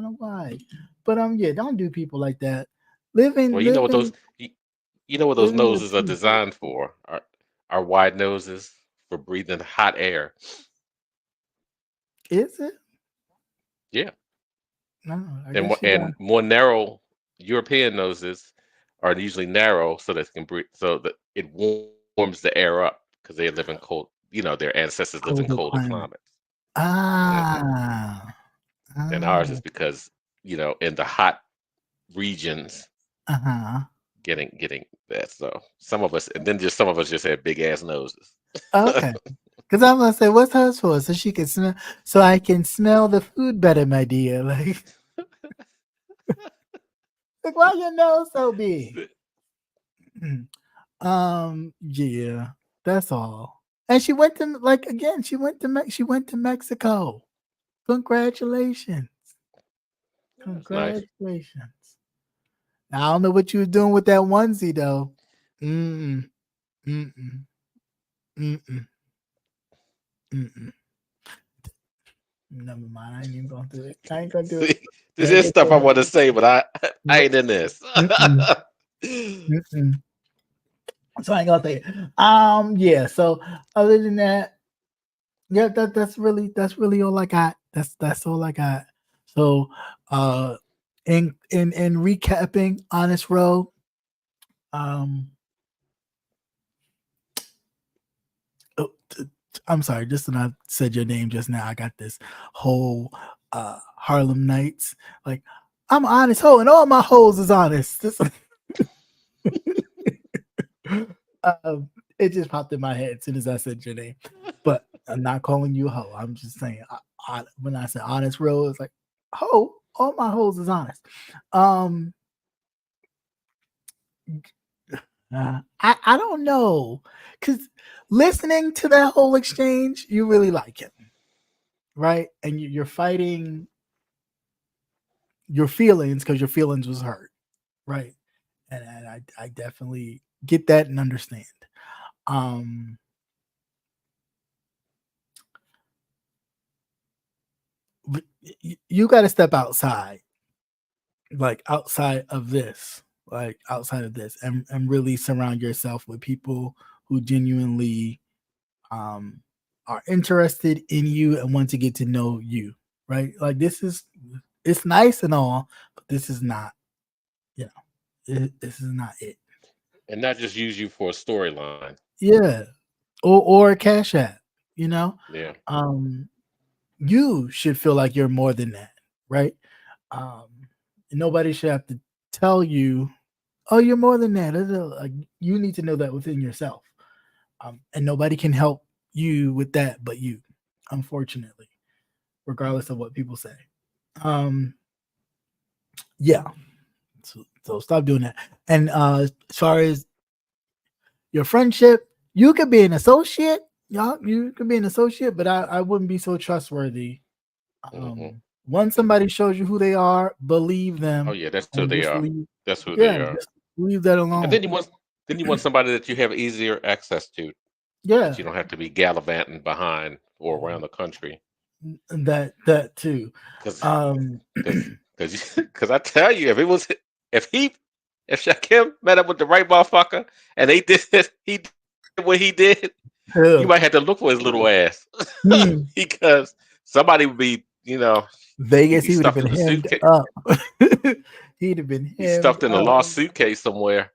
of wide. But yeah, don't do people like that. Well, you know what those noses are designed for? Are wide noses for breathing hot air. Is it? Yeah. No. And more narrow European noses are usually narrow so that it can breathe, so that it warms the air up because they live in cold. You know, their ancestors live in colder climates. And ours is because in the hot regions Uh-huh. getting that. So some of us, and then just some of us just had big ass noses. Okay. Because I'm gonna say, what's hers for? So she can smell, so I can smell the food better, my dear. Like why your nose so big? Yeah, that's all. And she went to she went to Mexico. Congratulations. That's nice. Congratulations. Now, I don't know what you was doing with that onesie though. Mm-mm. Mm-mm. Mm-mm. Mm-mm. Never mind. I ain't even gonna do it. I ain't gonna do it. See, this is stuff I want to say, but I Nope. ain't in this. Mm-mm. Mm-mm. So I ain't gonna say it. Yeah. So other than that, yeah, that's really all I got. That's all I got. So in recapping Honest Row, um oh, I'm sorry, just when I said your name just now, I got this whole Harlem Nights. Like, I'm an honest hoe, and all my hoes is honest. It just popped in my head as soon as I said your name. But I'm not calling you a hoe. I'm just saying, when I said Honest Row, it's like, hoe, all my hoes is honest. I don't know, because listening to that whole exchange, you really like him, right? And you're fighting your feelings because your feelings was hurt, right? And I definitely get that and understand. Um, you got to step outside, like outside of this, and really surround yourself with people who genuinely are interested in you and want to get to know you, right? Like it's nice and all, but this is not, this is not it. And not just use you for a storyline. Yeah, or a cash app, you know. Yeah. Um, you should feel like you're more than that, right? Um, nobody should have to tell you, "Oh, you're more than that." Like, you need to know that within yourself, and nobody can help you with that but you, unfortunately, regardless of what people say. Um, yeah. So stop doing that. And as far as your friendship, you could be an associate. Y'all, you could be an associate, but I wouldn't be so trustworthy. Mhm. Once somebody shows you who they are, believe Oh them yeah, that's who and they just are. leave. That's who they Yeah, are. just leave that And alone. then you want somebody that you have easier access to, that Yeah, you don't have to be gallivanting behind or around the country. that too. Cause Um, cause I tell you, if he if Shakim met up with the right motherfucker and he did what he did, you hell, might have to look for his little ass. hmm, Because somebody would be, he'd Vegas, be he would have stuffed been in the hemmed suitcase. up. He'd have been Be hemmed stuffed in a up. lost suitcase somewhere.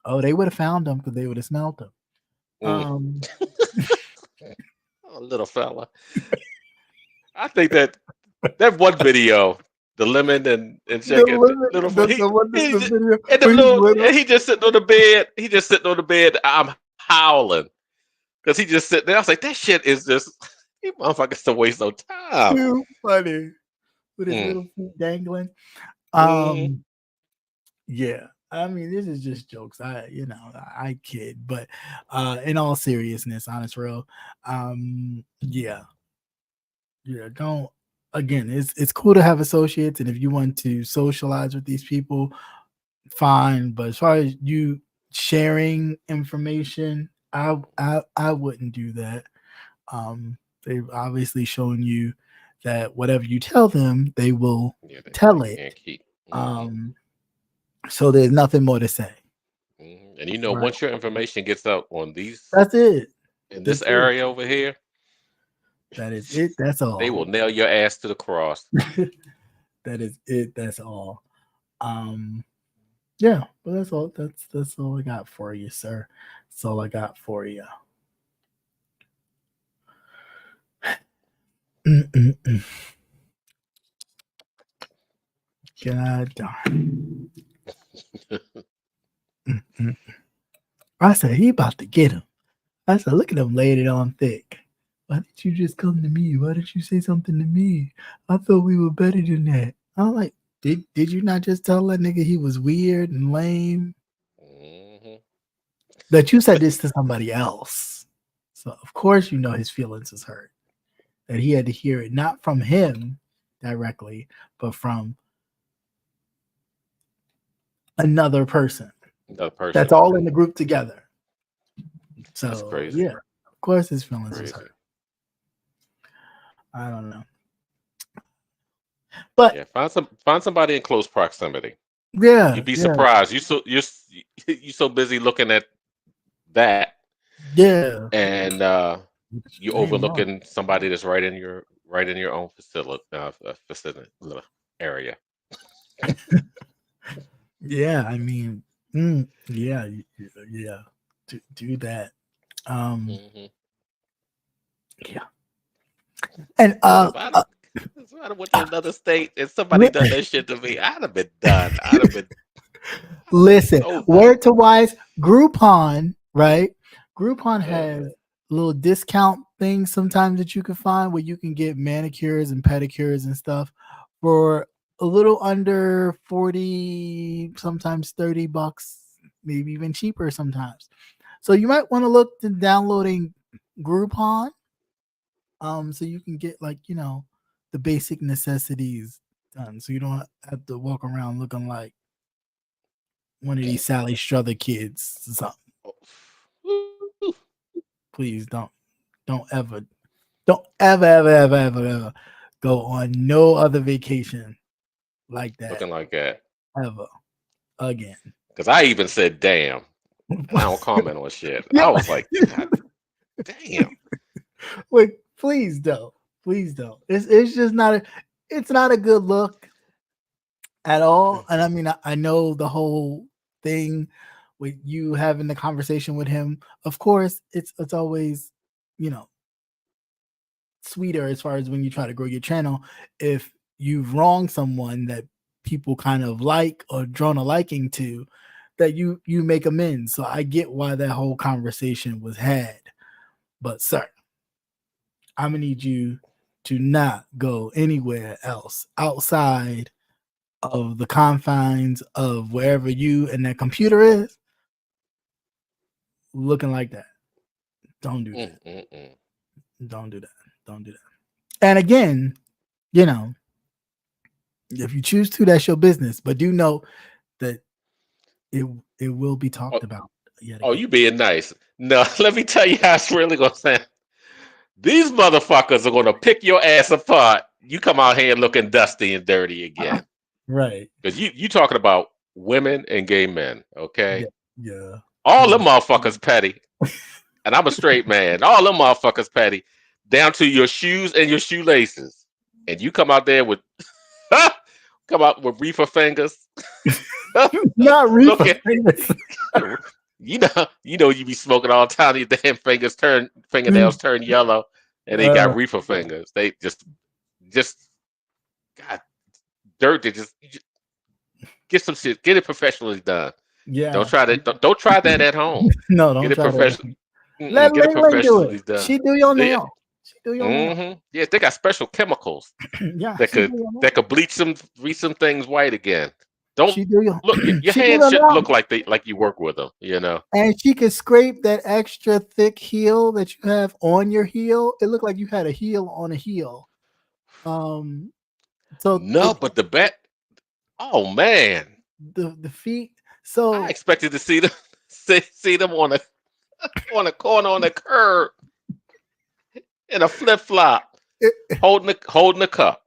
Oh, they would have found him because they would have smelled him. Mm. Um, Oh, little fella. I think that one video, the lemon and shaking little the, he the one he the just, video and them where he's little little. and he just sitting on the bed. He just sitting on the bed. I'm howling because he just sitting there. I was like, that shit is just you motherfuckers to waste no time. Too funny with his Mm. little feet dangling. Mm. Yeah. I mean, this is just jokes. I kid, but in all seriousness, honest real, yeah, don't. Again, it's cool to have associates, and if you want to socialize with these people, fine. But as far as you sharing information, I wouldn't do that. They've obviously shown you that whatever you tell them, they will Yeah, tell they it. can't keep. Um, so there's nothing more to say. And Right. once your information gets out on these That's it. in this That's it. area over here, That is it. That's they all. will nail your ass to the cross. That is it. That's all. Um, yeah, but that's all. That's all I got for you, sir. That's all I got for you. Mm-mm-mm. God darn. Mm-mm. I said, he about to get him. I said, look at him laying it on thick. Why did you just come to me? Why did you say something to me? I thought we were better than that. I'm like, did you not just tell that nigga he was weird and lame? Mhm. That you said this to somebody else. So of course you know his feelings is hurt. That he had to hear it not from him directly, but from another person. Another person. That's all in the group together. So That's crazy. yeah, of course his feelings is Crazy. hurt. I don't know. But Yeah, find somebody in close proximity. yeah, You'd be yeah, surprised. You so busy looking at that, yeah. and you Ain't wrong. overlooking somebody that's right in your own facility area. Yeah, I mean, yeah, yeah. Do that. Mhm. Yeah. And If I went to another state and somebody done that shit to me, I'd have been done. I'd have been listen, over. word to wise, Groupon, right? Groupon has little discount things sometimes that you can find where you can get manicures and pedicures and stuff for a little under 40, sometimes $30, maybe even cheaper sometimes. So you might want to look to downloading Groupon, so you can get like, you know, the basic necessities done, so you don't have to walk around looking like one of these Sally Strother kids or something. Please don't ever go on no other vacation like that Looking like that. ever again. Because I even said damn. And I don't comment on shit. Yeah. I was like, God damn. Wait, please don't. It's just not it's not a good look at all. And I mean, I know the whole thing with you having the conversation with him. Of course, it's always, you know, sweeter as far as when you try to grow your channel. If you've wronged someone that people kind of like or drawn a liking to, that you make amends. So I get why that whole conversation was had. But sir, I'm gonna need you to not go anywhere else outside of the confines of wherever you and that computer is looking like that. Don't do that. Don't do that. Don't do that. And again, you know, if you choose to, that's your business. But do know that it will be talked about yet again. Oh, you being nice. No, let me tell you how it's really gonna sound. These motherfuckers are gonna pick your ass apart. You come out here looking dusty and dirty again. Right. Because you talking about women and gay men, okay? Yeah. All them motherfuckers petty. And I'm a straight man. All them motherfuckers petty. Down to your shoes and your shoelaces. And you come out there with reefer fingers. Not reefer fingers. You know you be smoking all the time, your damn fingernails turn yellow, and they got reefer fingers. They just God, dirt. They just get some shit. Get it professionally done. Yeah. Don't try that. Don't try that at home. No, don't get it try professionally. Let Get it Ling Ling do professionally it. done. She do your nail. She do your nail. Yeah, they got special chemicals Yeah, that could bleach some things white again. Don't she do your look. Your she do hands your shouldn't nail. look like you work with them. You know. And she could scrape that extra thick heel that you have on your heel. It looked like you had a heel on a heel. So no, but the bet. Oh man, the feet. So I expected to see them see them on a corner on a curb in a flip flop, holding a cup.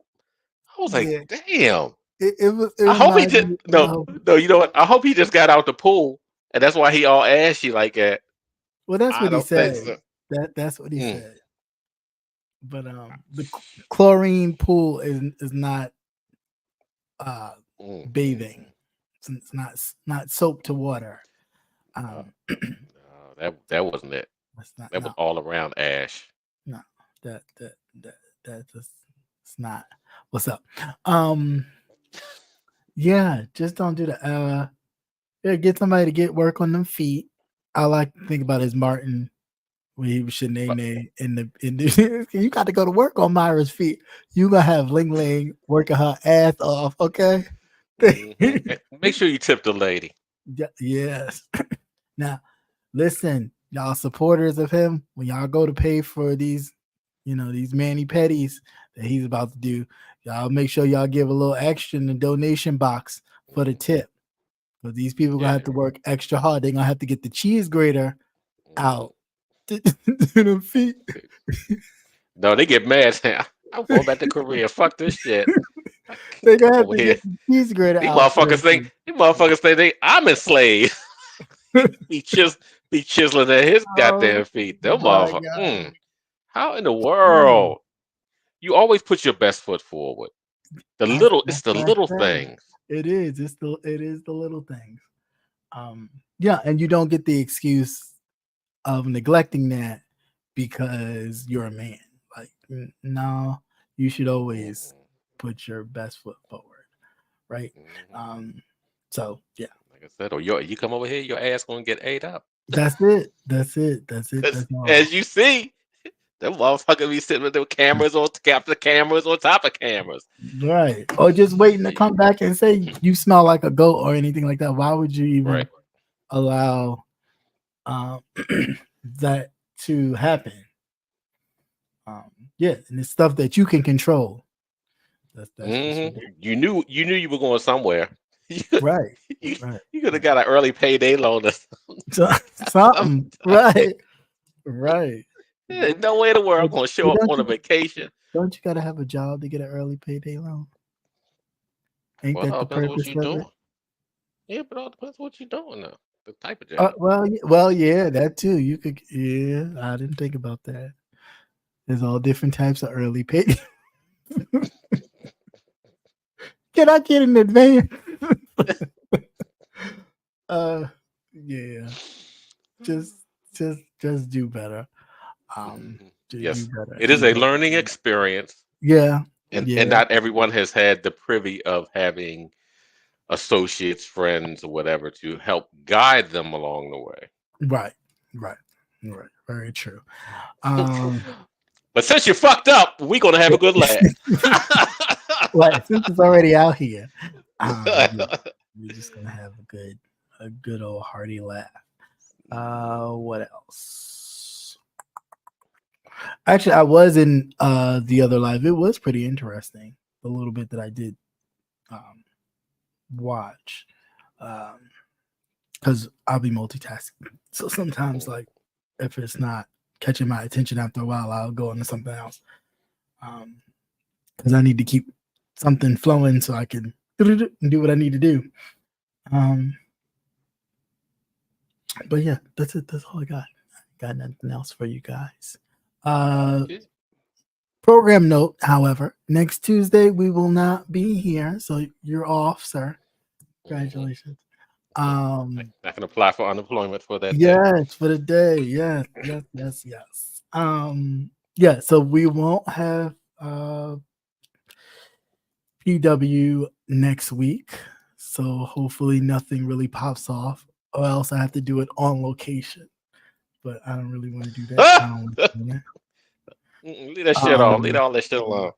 I was like, yeah, damn. it was. I hope he not just good. no. You know what? I hope he just got out the pool, and that's why he all ashy like that. Well, that's I what he don't think said. so. That's what he said. But the chlorine pool is not bathing. It's not soap to water. No, that wasn't it. That was all around ash. No, that's just, it's not. What's up? Yeah, just don't do that. Yeah, get somebody to get work on them feet. I like to think about his Martin when he was Shanae in the you got to go to work on Myra's feet. You gonna have Ling Ling working her ass off, okay? Make sure you tip the lady. Yes. Now, listen, y'all supporters of him, when y'all go to pay for these, these mani pedis that he's about to do, y'all make sure y'all give a little extra in the donation box for the tip. Because these people gonna have to work extra hard. They're gonna have to get the cheese grater out to the feet. No, they get mad. I'm going back to Korea. Fuck this shit. They're gonna have Over to here. get the cheese grater These out. motherfuckers think I'm enslaved. be chiseling at his goddamn feet. Them my motherfuckers. How in the world? You always put your best foot forward. It's the little things. It is. It is the little things. Yeah, and you don't get the excuse of neglecting that because you're a man. Like, no, you should always put your best foot forward, right? So yeah, like I said, or you come over here, your ass gonna get ate up. That's it. That's all. As you see, them motherfuckers be sitting with their cameras on top of cameras. Right. Or just waiting to come back and say you smell like a goat or anything like that. Why would you even allow that to happen? Yeah, and it's stuff that you can control. That's you knew you were going somewhere. Right. You could have got an early payday loan or something. Right. Right. Yeah, no way in the world I'm gonna show up on a vacation. Don't you gotta have a job to get an early payday loan? Ain't that the purpose of it? Yeah, but it all depends what you're doing now. The type of job. Well, yeah, that too. You could, yeah. I didn't think about that. There's all different types of early pay. Can I get an advance? Yeah. Just do better. Yes, do better. It is a learning experience. Yeah. And not everyone has had the privy of having associates, friends, or whatever to help guide them along the way. Right. Very true. But since you're fucked up, we're gonna have a good laugh. Well, since it's already out here, we're just gonna have a good old hearty laugh. What else? Actually, I was in the other live. It was pretty interesting. The little bit that I did watch, because I'll be multitasking. So sometimes, like, if it's not catching my attention after a while, I'll go into something else. Because I need to keep something flowing so I can do what I need to do. But yeah, that's it. That's all I got. Got nothing else for you guys. Program note, however, next Tuesday we will not be here, so you're off, sir. Congratulations. I can apply for unemployment for that. Yes, for the day. Yes. Yeah, so we won't have PW next week. So hopefully nothing really pops off, or else I have to do it on location. But I don't really want to do that. Leave that shit off. Leave all that shit alone.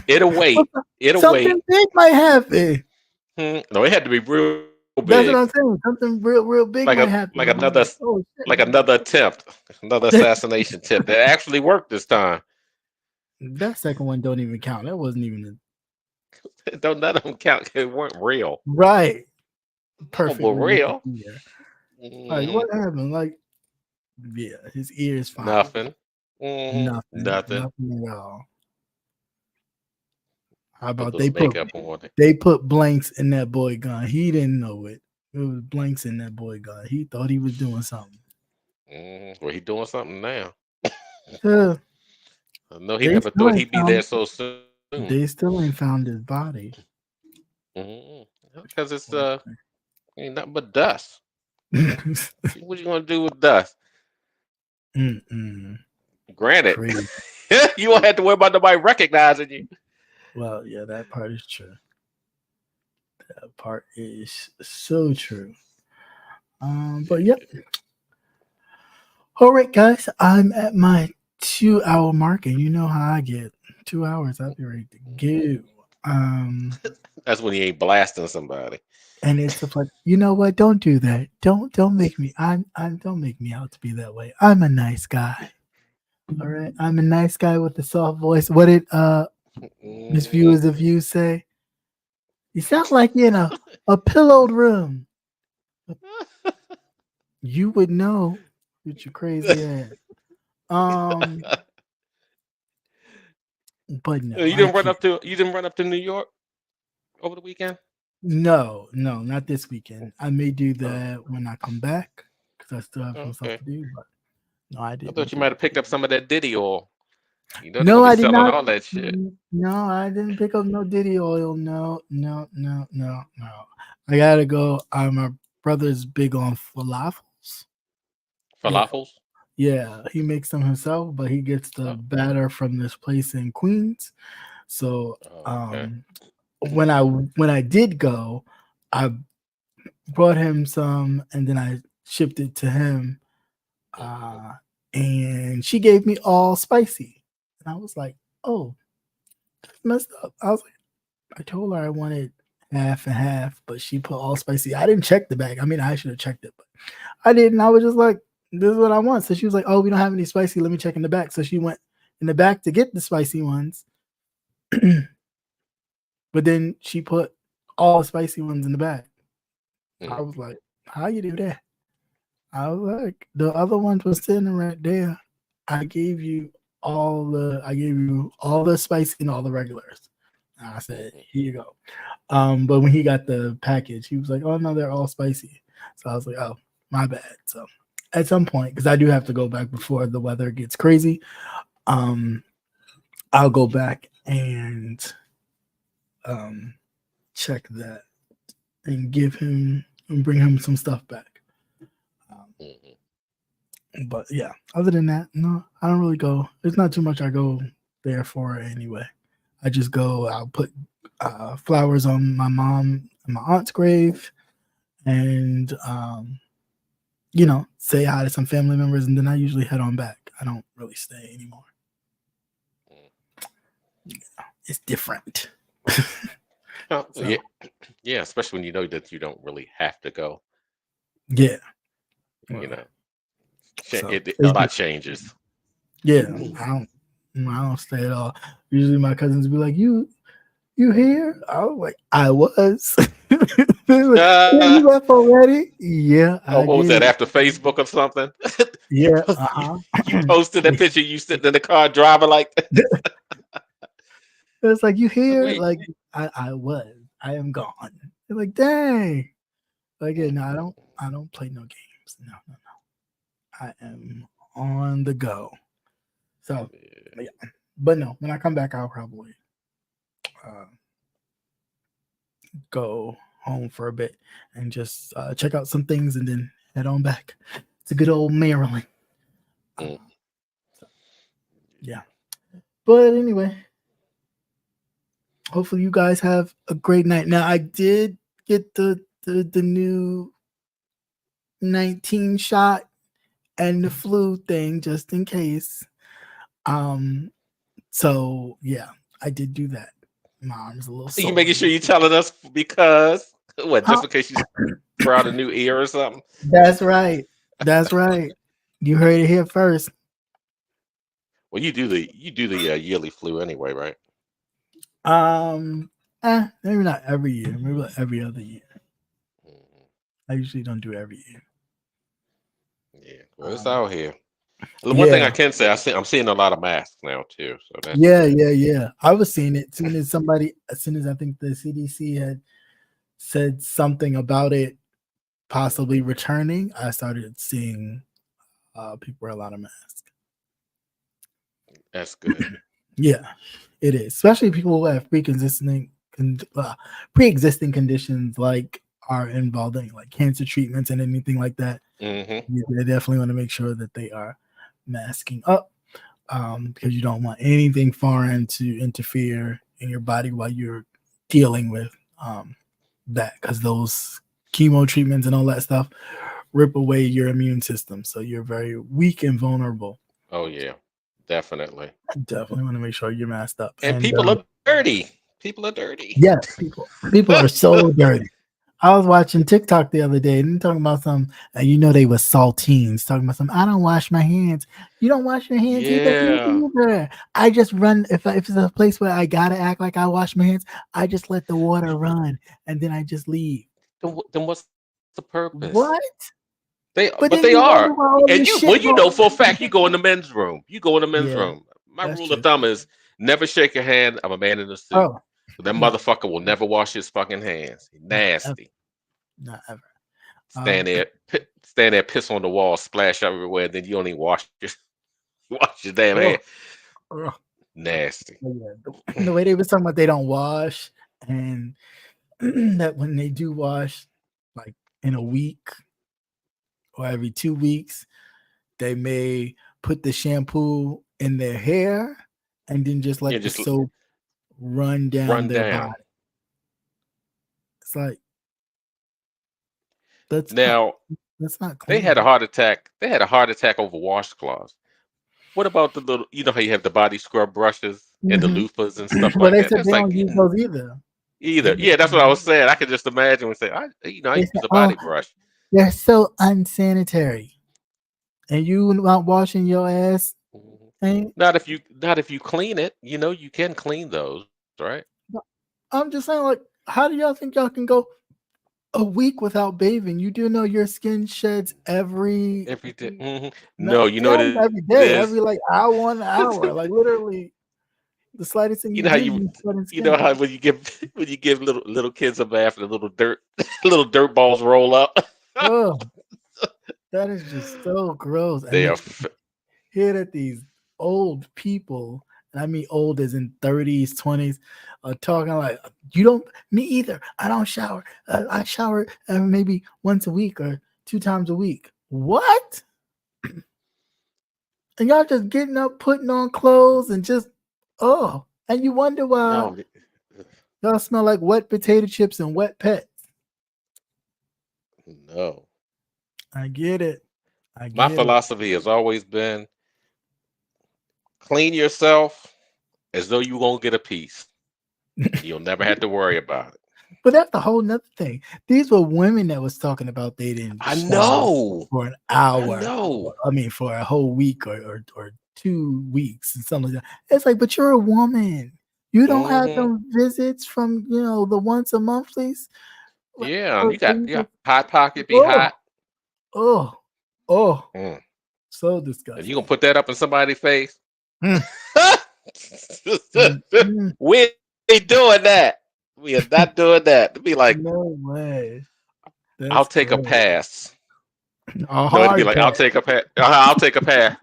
It'll wait. Something big might happen. No, it had to be real big. That's what I'm saying. Something real big might happen. Like another attempt, another assassination attempt that actually worked this time. That second one don't even count. That wasn't even Don't let them count. It weren't real. Right. Perfect. Oh, real. Like, what happened? Like, yeah, his ears fine. Nothing. Nothing at all. How about they put blanks in that boy gun? He didn't know it. It was blanks in that boy gun. He thought he was doing something. Well, he doing something now. No, he never thought he'd be there so soon. They still ain't found his body. Because it's ain't nothing but dust. What you gonna do with dust? Granted, you won't have to worry about nobody recognizing you. Well, yeah, that part is true. That part is so true. But yep. All right, guys, I'm at my 2 hour mark, and you know how I get. 2 hours, I'll be ready to go. That's when he ain't blasting somebody. And it's a fun. You know what? Don't do that. Don't make me. Don't make me out to be that way. I'm a nice guy. All right, I'm a nice guy with a soft voice. What did Miss Viewers of You say? You sound like you're in a pillowed room. You would know with your crazy ass. But no, You didn't run up to New York over the weekend? No, not this weekend. I may do that when I come back because I still have some stuff Okay. to do. But no, I I didn't. thought you might have picked up some of that Diddy oil. You know they're No, gonna I be did selling not. all that shit. No, I didn't pick up no Diddy oil. No. I gotta go. My brother's big on falafels. Falafels? Yeah, he makes them himself, but he gets the batter from this place in Queens. So, Okay. when I did go, I brought him some, and then I shipped it to him. And she gave me all spicy, and I was like, "Oh, that's messed up." I was like, I told her I wanted half and half, but she put all spicy. I didn't check the bag. I mean, I should have checked it, but I didn't. I was just like, "This is what I want." So she was like, "Oh, we don't have any spicy. Let me check in the back." So she went in the back to get the spicy ones, but then she put all the spicy ones in the bag. I was like, "How you do that?" I was like, "The other ones were sitting right there. I gave you all the spicy and all the regulars." And I said, "Here you go." But when he got the package, he was like, "Oh no, they're all spicy." So I was like, "Oh, my bad." So at some point, because I do have to go back before the weather gets crazy, I'll go back and check that and bring him some stuff back. But yeah, other than that, no, I don't really go. There's not too much I go there for anyway. I just go. I'll put flowers on my mom and my aunt's grave, and say hi to some family members, and then I usually head on back. I don't really stay anymore. It's different. Yeah, especially when you know that you don't really have to go. Yeah. A lot changes. Yeah, I don't stay at all. Usually my cousins be like, You here? I was like, I was. You left already? Yeah. What was that, after Facebook or something? Yeah. You posted that picture, you sitting in the car driving like that. It's like, you here? Wait. Like, I was. I am gone. They're like, dang. Like, yeah, no, I don't play no games. No. I am on the go. So, yeah. But no, when I come back, I'll probably go home for a bit and just check out some things and then head on back to good old Maryland. Yeah. But anyway, hopefully you guys have a great night. Now, I did get the new 19 shot and the flu thing just in case. So yeah, I did do that. My arm's a little sore. You making sure you telling us because what? Just in case you sprout a new ear or something? That's right. You heard it here first. Well, you do the yearly flu anyway, right? Maybe not every year. Maybe like every other year. I usually don't do every year. Yeah, well, it's out here. One thing I can say, I'm seeing a lot of masks now too. So that's yeah. I was seeing it as soon as I think the CDC had said something about it possibly returning, I started seeing people wear a lot of masks. That's good. Yeah, it is. Especially people who have pre-existing conditions like are involved in like cancer treatments and anything like that. They definitely want to make sure that they are masking up because you don't want anything foreign to interfere in your body while you're dealing with that because those chemo treatments and all that stuff rip away your immune system. So you're very weak and vulnerable. Oh yeah, definitely. Definitely want to make sure you're masked up. And people are dirty. People are dirty. Yes, people are so dirty. I was watching TikTok the other day and talking about some, they were saltines talking about some. I don't wash my hands. You don't wash your hands either. I just run. If it's a place where I gotta act like I wash my hands, I just let the water run and then I just leave. Then what's the purpose? What? But they are. And you know for a fact you go in the men's room. You go in the men's room. My rule of thumb is never shake your hand of a man in a suit. Oh. That motherfucker will never wash his fucking hands. Nasty. Not ever. Stand there, piss on the wall, splash everywhere, and then you only wash your damn hand. Nasty. The way they were talking about they don't wash, and that when they do wash, like in a week or every 2 weeks, they may put the shampoo in their hair and then just let the soap run down their body. It's like that's not clean. They had a heart attack. They had a heart attack over washcloths. What about the little? You know how you have the body scrub brushes and the loofahs and stuff like they that. said they don't use those either. Yeah, that's what I was saying. I could just imagine and say, I use a body brush. They're so unsanitary, and you not washing your ass. Not if you clean it. You can clean those, right? I'm just saying, like, how do y'all think y'all can go a week without bathing? You do know your skin sheds every day. Mm-hmm. No, you know what it every day, is? every like hour, like literally the slightest thing. You know how when you give little kids a bath and the little dirt balls roll up. Oh, that is just so gross. They are here that these old people, and I mean old as in 30s, 20s, are talking like, you don't, me either. I don't shower. I shower maybe once a week or 2 times a week. What? And y'all just getting up, putting on clothes and just, and you wonder why y'all smell like wet potato chips and wet pets. No. I get it. My philosophy has always been clean yourself as though you won't get a piece. You'll never have to worry about it. But that's the whole nother thing. These were women that was talking about they didn't. I know. For an hour. I know. I mean, for a whole week or 2 weeks and something like that. It's like, but you're a woman. You don't have them visits from the once a monthlies. Yeah, you got Hot Pocket be hot. So disgusting. If you gonna put that up in somebody's face, we ain't doing that. We are not doing that. To be like, no way. I'll take a pass. It'd be like, I'll take a pass. I'll take a pass.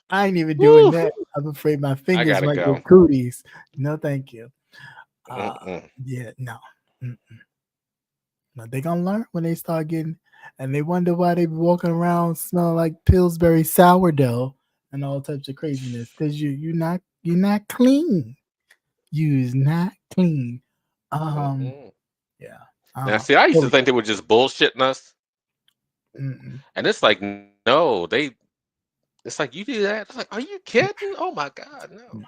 I ain't even doing that. I'm afraid my fingers might go cooties. No, thank you. Yeah, no. No, they gonna learn when they start getting, and they wonder why they be walking around smelling like Pillsbury sourdough and all types of craziness. Because you're not clean. You's not clean. Yeah. Now, see, I used to think they were just bullshitting us, and it's like, no, it's like, you do that. It's like, are you kidding? Oh my God, no.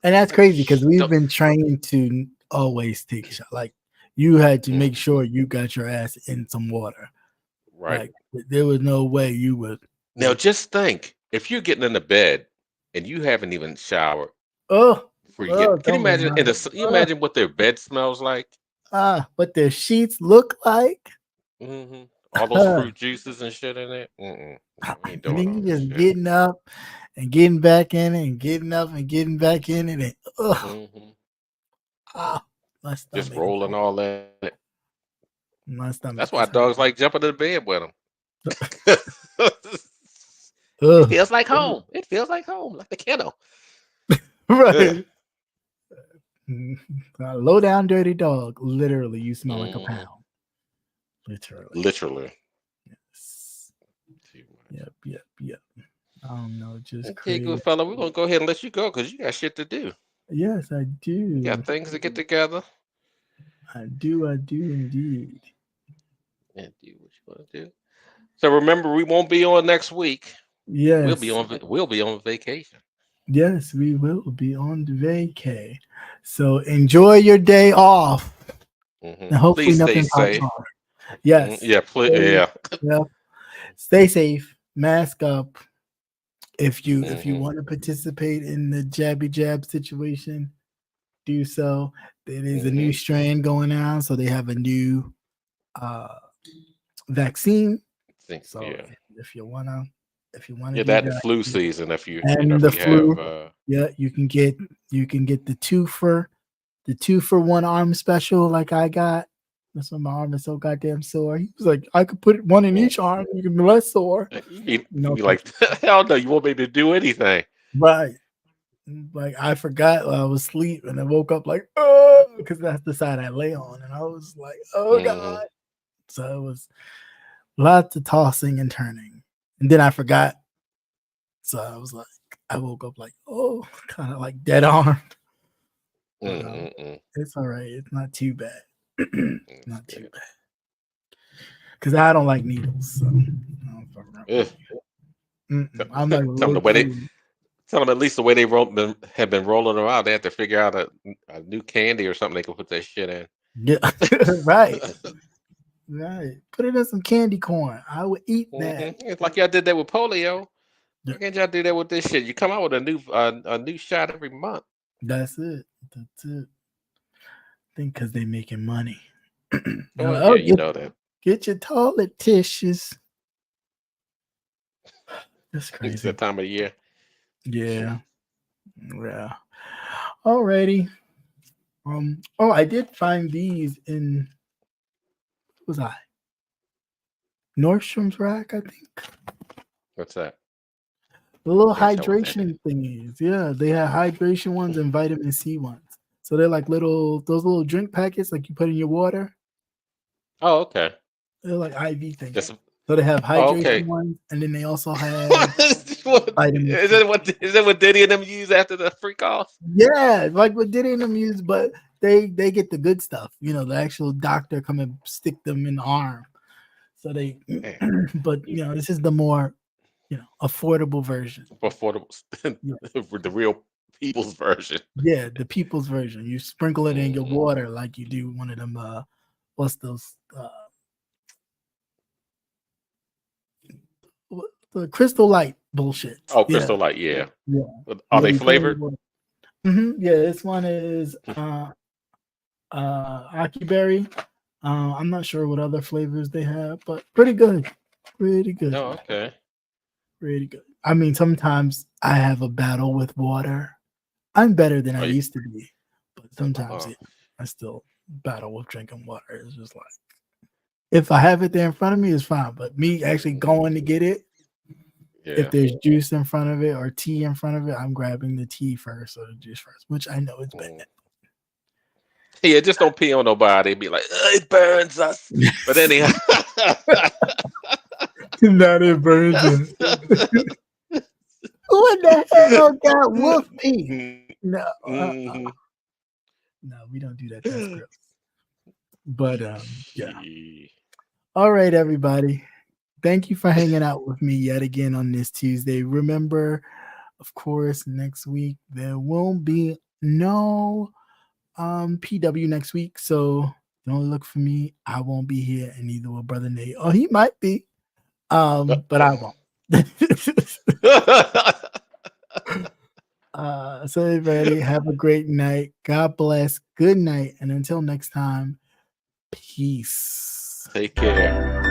And that's crazy because we've been trained to always take a shot. Like, you had to make sure you got your ass in some water. Right. Like, there was no way you would. Now, just think, if you're getting into bed and you haven't even showered. Can you imagine? You imagine what their bed smells like? What their sheets look like? All those fruit juices and shit in it. And then you just getting up and getting back in it and getting up and getting back in it. And, just rolling all that. My stomach. That's why dogs like jumping in the bed with them. It feels like home. It feels like home, like the kennel. Right. Low down, dirty dog. Literally, you smell like a pound. Literally. Yes. Yep. I don't know. Just okay, good fella. We're gonna go ahead and let you go because you got shit to do. Yes, I do. You got things to get together I do indeed. and do what you want to do. So remember, we won't be on next week. We'll be Yes, on. We'll be on vacation. yes, we will be on the vacay. So enjoy your day off, and hopefully Please stay nothing pops safe. off. Yes, Yeah, please. stay, Yeah. yeah, stay safe, mask up. If you Mhm. want to participate in the jabby jab situation, do so. There is a new strain going on, so they have a new vaccine. So Yeah. if you wanna Yeah, do that and that, flu season. If you and if the you have flu, yeah, you can get the 2 for 1 arm special like I got. That's why my arm is so goddamn sore. He was like, I could put one in each arm, you can be less sore. you No, be thank like, hell no, you won't be able to do anything. you. Right. Like I forgot while I was asleep and I woke up like, oh, because that's the side I lay on. And I was like, oh God. So it was lots of tossing and turning. And then I forgot. So I was like, I woke up like, oh, kind of like dead arm. But it's all right. It's not too bad. Not too bad. Because I don't like needles. So I don't fuck around with needles. I'm like, Tell them the way they. Tell them at least the way they have been rolling them out. They have to figure out a new candy or something they can put that shit in. Yeah, right. Right. Put it in some candy corn. I would eat that. It's like y'all did that with polio. Yeah. Why can't y'all do that with this shit? You come out with a new shot every month. That's it. That's it. I think because they're making money. Oh, yeah, you know that. Get your toilet tissues. That's It's crazy. that time of year. Yeah. Yeah. Alrighty. Oh, I did find these in what was I? Nordstrom's rack, I think. What's that? The little Can't tell what that hydration thingies. Yeah, they have hydration ones and vitamin C ones. So they're like those little drink packets like you put in your water. Oh, okay. They're like IV things. Just So they have hydration okay. ones, and then they also have vitamin C. Is that what Diddy and them use after the freak off? Yeah, like what Diddy and them use, but they get the good stuff. You know, the actual doctor come and stick them in the arm. So they, but you know, this is the more, affordable version. Affordable, the real people's version. Yeah, the people's version. You sprinkle it in your water like you do one of them. What's those? The Crystal Light bullshit. Oh, Crystal Light, yeah. Yeah. Are they flavored? Yeah, this one is Aki Berry. I'm not sure what other flavors they have, but pretty good. Pretty good. Oh, okay. Pretty good. I mean, sometimes I have a battle with water. I'm better than I used to be, but sometimes I still battle with drinking water. It's just like, if I have it there in front of me, it's fine. But me actually going to get it, if there's juice in front of it or tea in front of it, I'm grabbing the tea first or the juice first, which I know it's better. Yeah, just don't pee on nobody. Be like, it burns us. But anyhow, not it burns us. Who in the hell got wolf pee? No, no, we don't do that. That's gross. But yeah. All right, everybody. Thank you for hanging out with me yet again on this Tuesday. Remember, of course, next week there won't be no PW next week, so don't look for me. I won't be here, and neither will Brother Nate. Oh, he might be, but I won't. So everybody have a great night. God bless. Good night, and until next time, peace. Take care.